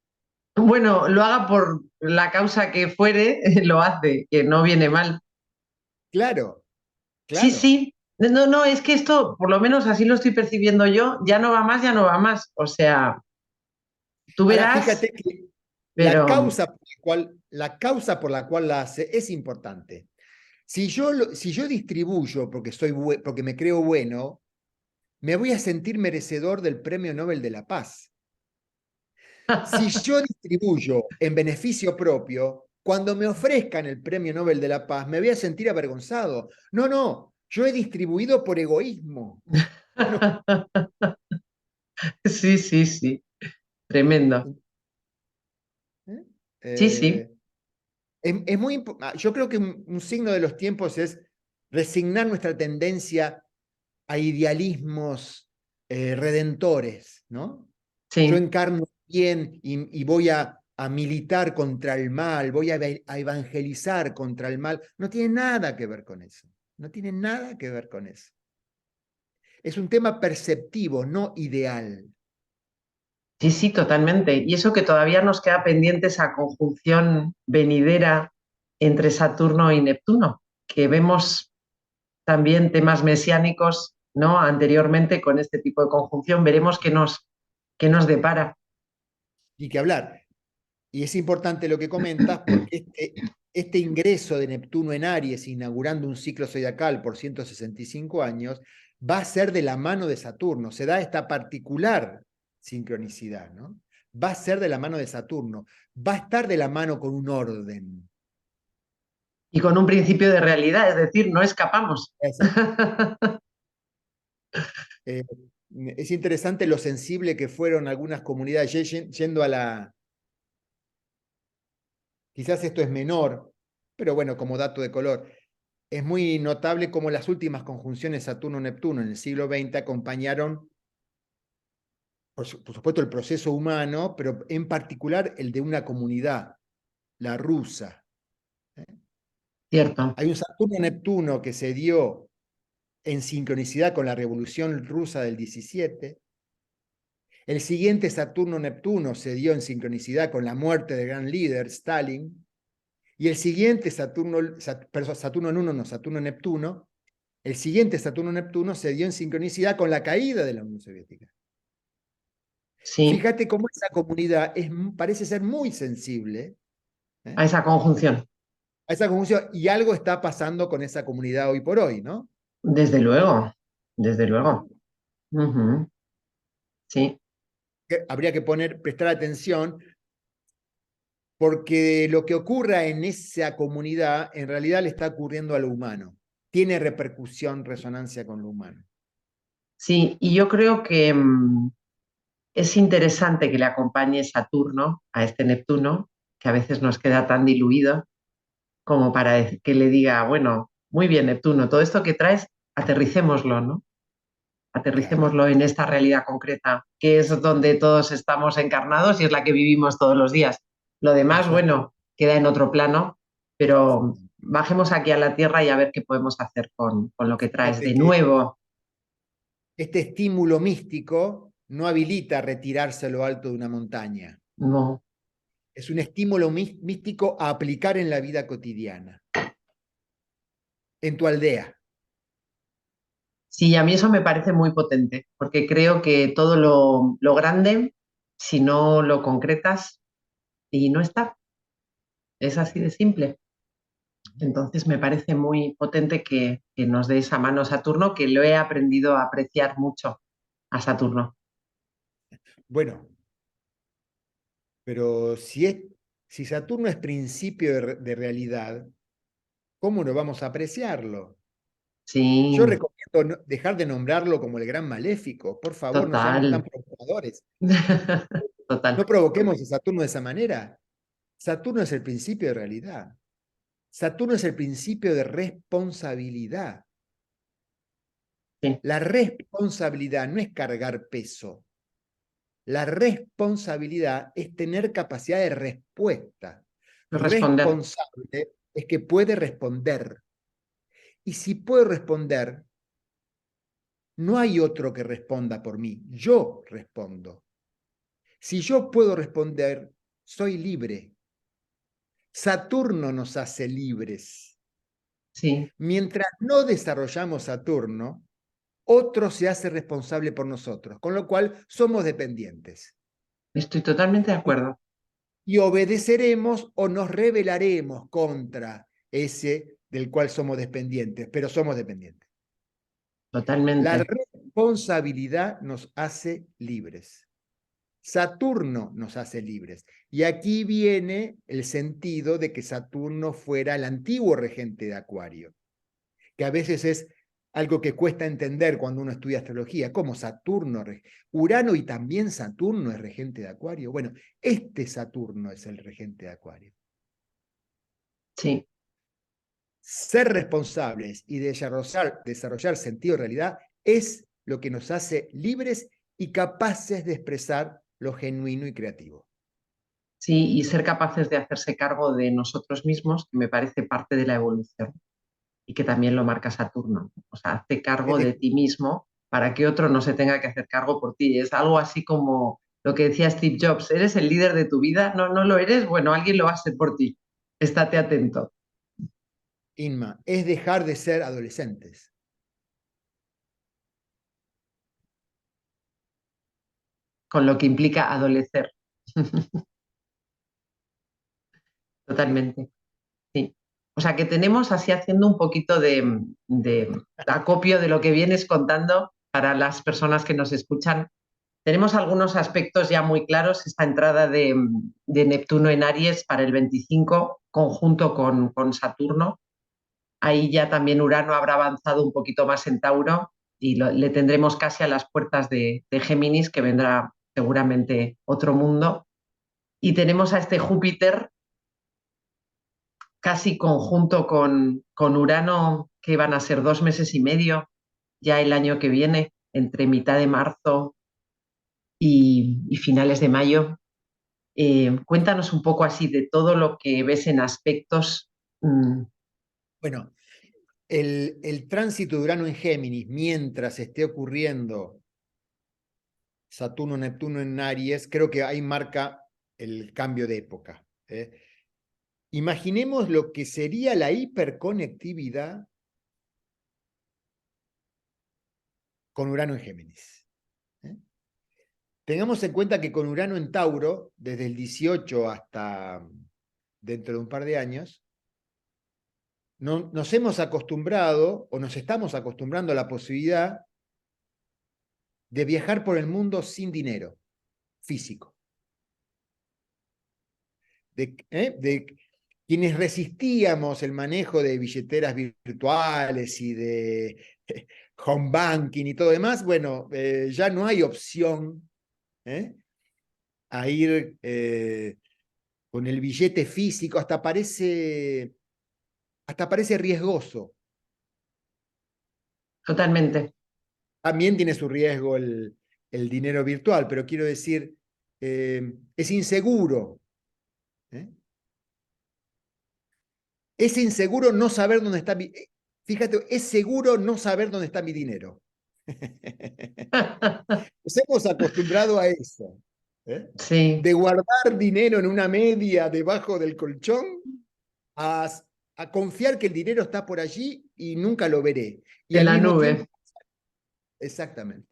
Bueno, lo haga por la causa que fuere, lo hace, que no viene mal. Claro. Sí, Claro. sí. No, no, es que esto, por lo menos así lo estoy percibiendo yo, ya no va más, ya no va más. O sea, tú Ahora, verás, fíjate que pero la causa por la cual la hace es importante. Si yo distribuyo porque me creo bueno, me voy a sentir merecedor del Premio Nobel de la Paz. Si yo distribuyo en beneficio propio, cuando me ofrezcan el Premio Nobel de la Paz, me voy a sentir avergonzado. No, no, yo he distribuido por egoísmo. No, sí, sí, sí, tremendo. ¿eh? Sí, sí, Eh, yo creo que un signo de los tiempos es resignar nuestra tendencia a idealismos redentores, ¿no? Yo sí. encarno bien y voy a militar contra el mal, voy a evangelizar contra el mal. No tiene nada que ver con eso. No tiene nada que ver con eso. Es un tema perceptivo, no ideal. Sí, sí, totalmente. Y eso que todavía nos queda pendiente esa conjunción venidera entre Saturno y Neptuno, que vemos también temas mesiánicos, ¿no? Anteriormente con este tipo de conjunción, veremos qué nos depara. Y que hablar. Y es importante lo que comentas porque este ingreso de Neptuno en Aries, inaugurando un ciclo zodiacal por 165 años, va a ser de la mano de Saturno. Se da esta particular sincronicidad, ¿no? Va a ser de la mano de Saturno. Va a estar de la mano con un orden. Y con un principio de realidad, es decir, no escapamos. Eh, es interesante lo sensible que fueron algunas comunidades yendo a la... Quizás esto es menor, pero bueno, como dato de color. Es muy notable cómo las últimas conjunciones Saturno-Neptuno en el siglo XX acompañaron, por supuesto, el proceso humano, pero en particular el de una comunidad, la rusa. ¿Eh? Cierto, Hay un Saturno-Neptuno que se dio en sincronicidad con la Revolución Rusa del 17. El siguiente Saturno-Neptuno se dio en sincronicidad con la muerte del gran líder Stalin. Y el siguiente Saturno en uno, no, Saturno-Neptuno, el siguiente Saturno-Neptuno se dio en sincronicidad con la caída de la Unión Soviética. sí, Fíjate cómo esa comunidad parece ser muy sensible, ¿eh? a esa conjunción, A esa conjunción y algo está pasando con esa comunidad hoy por hoy, ¿no? desde luego, desde luego. ¿No? Ujú, sí, Habría que prestar atención porque lo que ocurra en esa comunidad en realidad le está ocurriendo a lo humano. Tiene repercusión, resonancia con lo humano. sí, y yo creo que es interesante que le acompañe Saturno a este Neptuno, que a veces nos queda tan diluido como para que le diga, bueno, muy bien, Neptuno, todo esto que traes, aterricémoslo, ¿no? Claro. Aterricémoslo en esta realidad concreta, que es donde todos estamos encarnados y es la que vivimos todos los días. Lo demás, Exacto. bueno, queda en otro plano, pero bajemos aquí a la Tierra y a ver qué podemos hacer con lo que traes Fíjate de que nuevo. este estímulo místico no habilita a retirarse a lo alto de una montaña. No. Es un estímulo místico a aplicar en la vida cotidiana, en tu aldea. Sí, a mí eso me parece muy potente, porque creo que todo lo grande, si no lo concretas, y no está, es así de simple. Entonces me parece muy potente que nos dé esa mano Saturno, que lo he aprendido a apreciar mucho a Saturno. Bueno, pero si Saturno es principio de realidad, ¿cómo no vamos a apreciarlo? Yo Sí, recomiendo dejar de nombrarlo como el gran maléfico. Por favor, no seamos tan total, provocadores. No total. provoquemos a Saturno de esa manera. Saturno es el principio de realidad. Saturno es el principio de responsabilidad. Sí, La responsabilidad no es cargar peso. La responsabilidad es tener capacidad de respuesta. responder, Responsable es que puede responder. Y si puedo responder, no hay otro que responda por mí. Yo respondo. Si yo puedo responder, soy libre. Saturno nos hace libres. sí, Mientras no desarrollamos Saturno, otro se hace responsable por nosotros, con lo cual somos dependientes. estoy totalmente de acuerdo. Y obedeceremos o nos rebelaremos contra ese del cual somos dependientes, pero somos dependientes. La Totalmente. responsabilidad nos hace libres. Saturno nos hace libres. Y aquí viene el sentido de que Saturno fuera el antiguo regente de Acuario, que a veces es algo que cuesta entender cuando uno estudia astrología. ¿Cómo Saturno? Urano y también Saturno es regente de Acuario. Bueno, este Saturno es el regente de Acuario. Sí, Ser responsables y desarrollar sentido de realidad es lo que nos hace libres y capaces de expresar lo genuino y creativo. sí, y ser capaces de hacerse cargo de nosotros mismos, que me parece parte de la evolución y que también lo marca Saturno. O sea, hazte Es cargo de de, ti mismo para que otro no se tenga que hacer cargo por ti. Es algo así como lo que decía Steve Jobs, ¿eres el líder de tu vida? No, no lo eres, bueno, alguien lo va a hacer por ti. Estate atento Inma, es dejar de ser adolescentes. con lo que implica adolecer. Totalmente, sí. O sea, que tenemos así haciendo un poquito de acopio de lo que vienes contando para las personas que nos escuchan. Tenemos algunos aspectos ya muy claros, esta entrada de Neptuno en Aries para el 25, conjunto con Saturno. Ahí ya también Urano habrá avanzado un poquito más en Tauro y le tendremos casi a las puertas de Géminis, que vendrá seguramente otro mundo. Y tenemos a este Júpiter casi conjunto con Urano, que van a ser 2 meses y medio, ya el año que viene, entre mitad de marzo y finales de mayo. Cuéntanos un poco así de todo lo que ves en aspectos. Bueno, el tránsito de Urano en Géminis, mientras esté ocurriendo Saturno, Neptuno en Aries, creo que ahí marca el cambio de época. Imaginemos lo que sería la hiperconectividad con Urano en Géminis. ¿eh? Tengamos en cuenta que con Urano en Tauro, desde el 18 hasta dentro de un par de años, no, nos hemos acostumbrado o nos estamos acostumbrando a la posibilidad de viajar por el mundo sin dinero físico. De quienes resistíamos el manejo de billeteras virtuales y de home banking y todo demás, bueno, ya no hay opción a ir con el billete físico, hasta parece riesgoso. Totalmente, También tiene su riesgo el dinero virtual, pero quiero decir, es inseguro. ¿eh? Es inseguro no saber dónde está mi... Fíjate, es seguro no saber dónde está mi dinero. Nos hemos acostumbrado a eso. ¿eh? sí, De guardar dinero en una media debajo del colchón a, a confiar que el dinero está por allí y nunca lo veré. Y en al la mismo tiempo, nube, exactamente.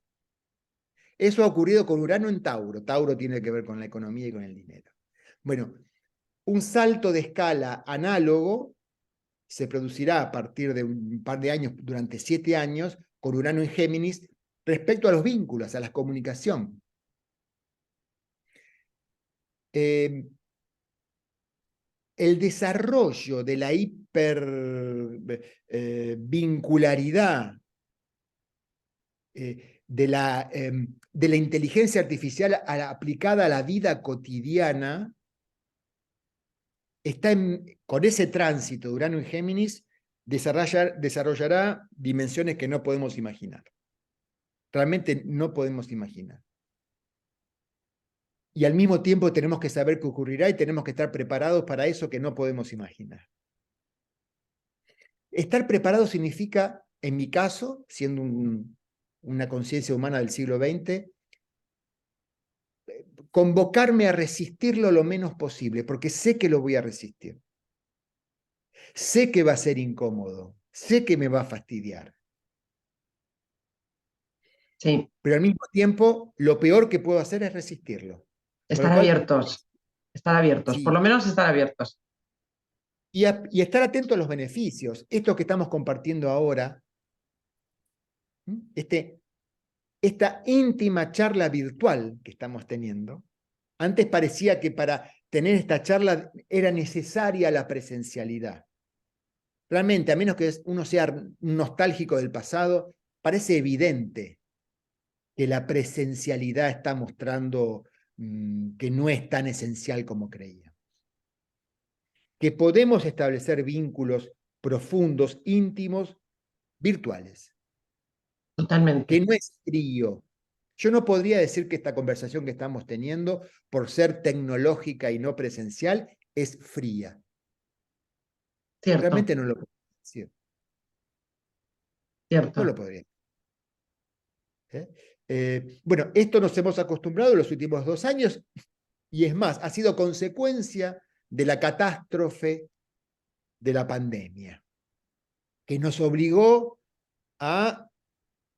Eso ha ocurrido con Urano en Tauro. Tauro tiene que ver con la economía y con el dinero. Bueno, un salto de escala análogo se producirá a partir de un par de años, durante 7 años, con Urano en Géminis, respecto a los vínculos, a la comunicación. El desarrollo de la hipervincularidad de la inteligencia artificial aplicada a la vida cotidiana está con ese tránsito de Urano en Géminis, desarrollará dimensiones que no podemos imaginar. Realmente no podemos imaginar. Y al mismo tiempo tenemos que saber qué ocurrirá y tenemos que estar preparados para eso que no podemos imaginar. Estar preparado significa, en mi caso, siendo una conciencia humana del siglo XX, convocarme a resistirlo lo menos posible, porque sé que lo voy a resistir. Sé que va a ser incómodo, sé que me va a fastidiar, Sí, pero al mismo tiempo lo peor que puedo hacer es resistirlo. Con lo estar cual, estar abiertos, por sí, lo menos estar abiertos. y estar atento a los beneficios. Esto que estamos compartiendo ahora, esta íntima charla virtual que estamos teniendo, antes parecía que para tener esta charla era necesaria la presencialidad. Realmente, a menos que uno sea un nostálgico del pasado, parece evidente que la presencialidad está mostrando que no es tan esencial como creía. Que podemos establecer vínculos profundos, íntimos, virtuales. Que Totalmente, no es frío. Yo no podría decir que esta conversación que estamos teniendo, por ser tecnológica y no presencial, es fría. cierto, Realmente no lo podría decir. No lo cierto. podría. ¿Eh? Bueno, esto nos hemos acostumbrado en los últimos 2 años y es más, ha sido consecuencia de la catástrofe de la pandemia, que nos obligó a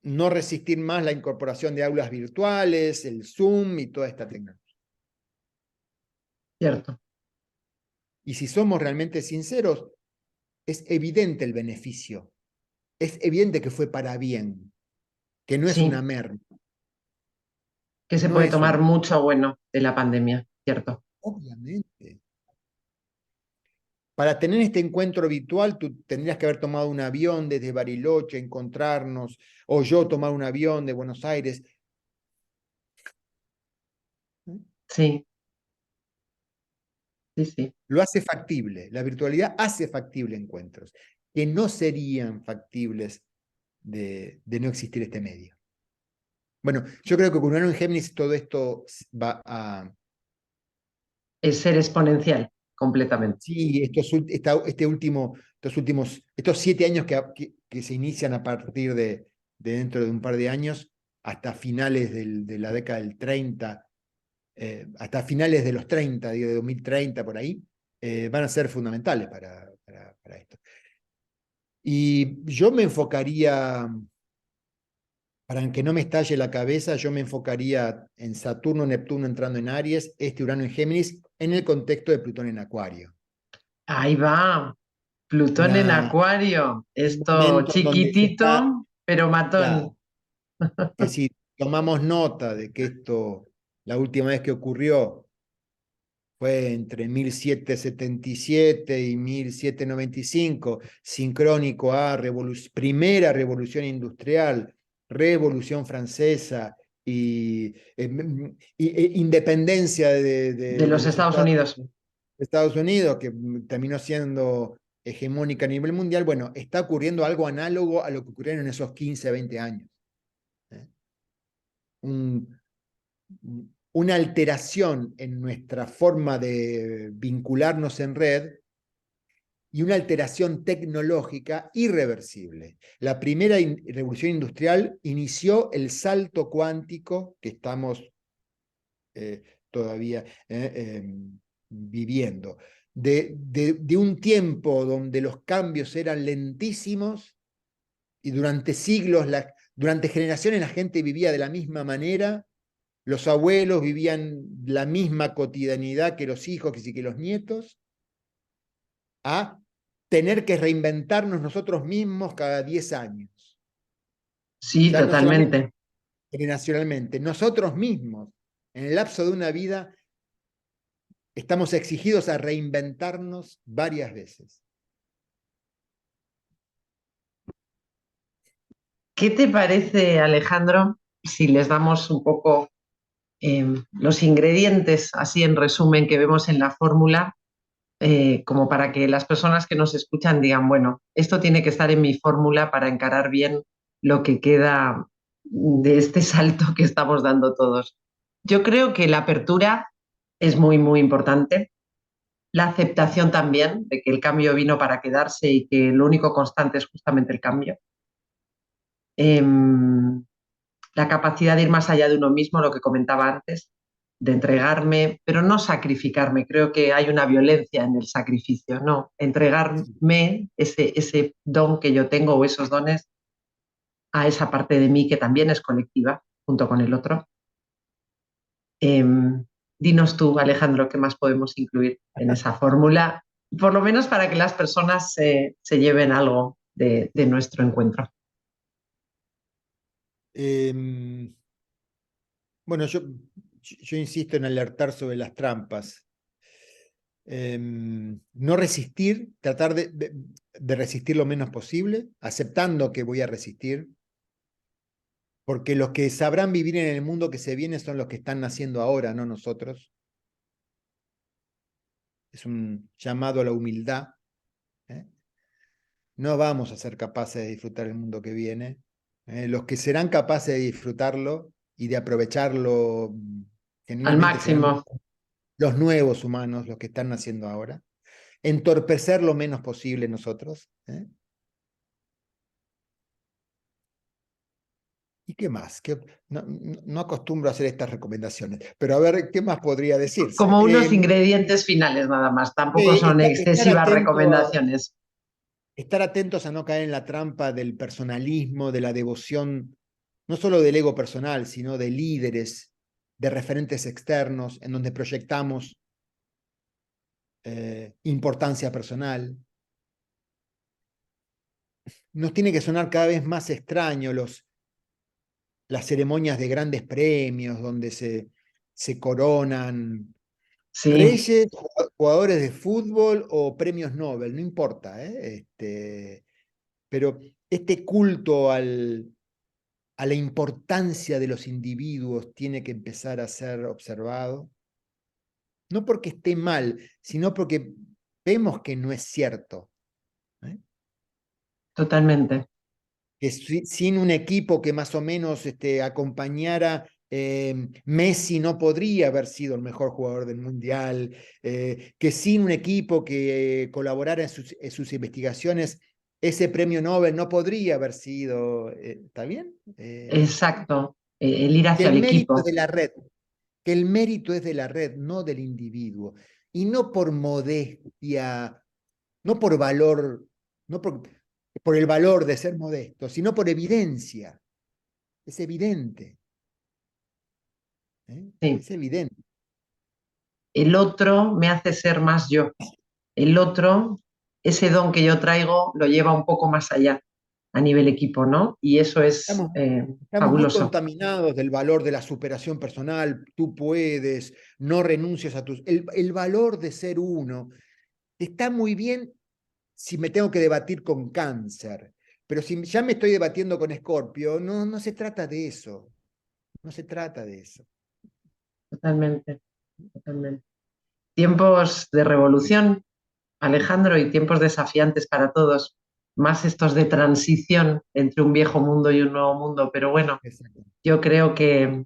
no resistir más la incorporación de aulas virtuales, el Zoom y toda esta tecnología. Cierto. Y si somos realmente sinceros, es evidente el beneficio, es evidente que fue para bien, que no es una Sí, merma, que se no puede es una... tomar mucho bueno de la pandemia, cierto. Obviamente. Para tener este encuentro virtual, tú tendrías que haber tomado un avión desde Bariloche, encontrarnos, o yo tomar un avión de Buenos Aires. Sí, sí, sí, Lo hace factible, la virtualidad hace factible encuentros que no serían factibles de no existir este medio. Bueno, yo creo que con Urano en Géminis todo esto va a... es ser exponencial, completamente. Sí, estos 7 años que se inician a partir de dentro de un par de años hasta finales de la década del 30, hasta finales de los 30, digo, de 2030 por ahí, van a ser fundamentales para esto. Y yo me enfocaría, para que no me estalle la cabeza, yo me enfocaría en Saturno, Neptuno entrando en Aries, Urano en Géminis, en el contexto de Plutón en Acuario. Ahí va, Plutón en Una, Acuario, un esto momento en donde se está, chiquitito, pero matón. claro, que si tomamos nota de que esto, la última vez que ocurrió, fue entre 1777 y 1795, sincrónico a primera revolución industrial, revolución francesa y independencia De de los los Estados Unidos. Estados Unidos, que terminó siendo hegemónica a nivel mundial. Bueno, está ocurriendo algo análogo a lo que ocurrió en esos 15, 20 años. ¿Eh? Un, una alteración en nuestra forma de vincularnos en red y una alteración tecnológica irreversible. La primera revolución industrial inició el salto cuántico que estamos todavía viviendo. De un tiempo donde los cambios eran lentísimos y durante siglos, durante generaciones la gente vivía de la misma manera, los abuelos vivían la misma cotidianidad que los hijos y que los nietos, a tener que reinventarnos nosotros mismos cada 10 años. Sí, Ya no solamente totalmente. generacionalmente, nosotros mismos, en el lapso de una vida, estamos exigidos a reinventarnos varias veces. ¿Qué te parece, Alejandro, si les damos un poco los ingredientes, así en resumen, que vemos en la fórmula, como para que las personas que nos escuchan digan, bueno, esto tiene que estar en mi fórmula para encarar bien lo que queda de este salto que estamos dando todos? Yo creo que la apertura es muy, muy importante. La aceptación también de que el cambio vino para quedarse y que lo único constante es justamente el cambio. La capacidad de ir más allá de uno mismo, lo que comentaba antes. de entregarme, pero no sacrificarme. Creo que hay una violencia en el sacrificio, no, entregarme ese don que yo tengo o esos dones a esa parte de mí que también es colectiva, junto con el otro. Eh, Dinos tú, Alejandro, qué más podemos incluir en esa fórmula, por lo menos para que las personas se lleven algo de nuestro encuentro. Em, bueno, yo insisto en alertar sobre las trampas. No resistir, tratar de resistir lo menos posible, aceptando que voy a resistir, porque los que sabrán vivir en el mundo que se viene son los que están naciendo ahora, no nosotros. Es un llamado a la humildad. ¿Eh? No vamos a ser capaces de disfrutar el mundo que viene. Los que serán capaces de disfrutarlo y de aprovecharlo Al genuinamente serán máximo. los nuevos humanos, los que están naciendo ahora. Entorpecer lo menos posible nosotros. ¿Y qué más? No acostumbro a hacer estas recomendaciones, pero a ver, ¿qué más podría decirse? Como unos ingredientes finales nada más, tampoco son Estar excesivas atento recomendaciones. estar atentos a no caer en la trampa del personalismo, de la devoción, no solo del ego personal, sino de líderes, de referentes externos, en donde proyectamos importancia personal. Nos tiene que sonar cada vez más extraño las ceremonias de grandes premios, donde se coronan Sí, reyes, jugadores de fútbol o premios Nobel, no importa, pero este culto a la importancia de los individuos tiene que empezar a ser observado, no porque esté mal, sino porque vemos que no es cierto. ¿Eh? totalmente, Que sin un equipo que más o menos acompañara, Messi no podría haber sido el mejor jugador del mundial, que sin un equipo que colaborara en sus investigaciones, ese premio Nobel no podría haber sido, ¿está bien? exacto. El ir Que hacia el el mérito es equipo. de la red, que el mérito es de la red, no del individuo, y no por modestia, no por valor, no por el valor de ser modesto, sino por evidencia. Es evidente, ¿eh? Sí. Es evidente. El otro me hace ser más yo. El otro, ese don que yo traigo, lo lleva un poco más allá a nivel equipo, ¿no? Y eso es Estamos, estamos muy fabuloso. contaminados del valor de la superación personal. Tú puedes, no renuncies a tus... El valor de ser uno está muy bien si me tengo que debatir con Cáncer, pero si ya me estoy debatiendo con Escorpio, no se trata de eso. No se trata de eso. Totalmente, totalmente. Tiempos de revolución, Alejandro, y tiempos desafiantes para todos, más estos de transición entre un viejo mundo y un nuevo mundo, pero bueno, Exacto. yo creo que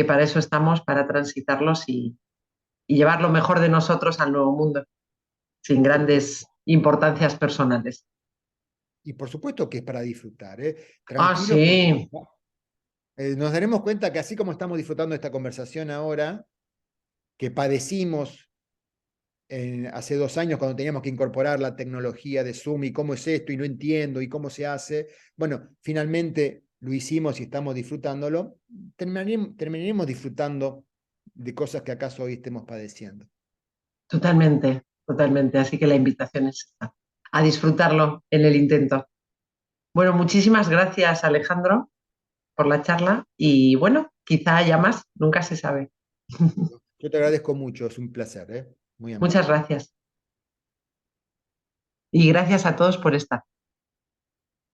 para eso estamos, para transitarlos y llevar lo mejor de nosotros al nuevo mundo, sin Por supuesto. grandes importancias personales. Y por supuesto que es para disfrutar, ¿eh? Ah, Tranquilos porque sí, nos daremos cuenta que así como estamos disfrutando esta conversación ahora, que padecimos hace 2 años cuando teníamos que incorporar la tecnología de Zoom y cómo es esto y no entiendo y cómo se hace, bueno, finalmente lo hicimos y estamos disfrutándolo, terminaremos disfrutando de cosas que acaso hoy estemos padeciendo. totalmente, totalmente. Así que la invitación es esta, a disfrutarlo en el intento. Bueno, muchísimas gracias, Alejandro, por la charla y bueno, quizá haya más, nunca se sabe. Yo te agradezco mucho, es un placer, ¿eh? Muy Muchas amable. gracias y gracias a todos por estar.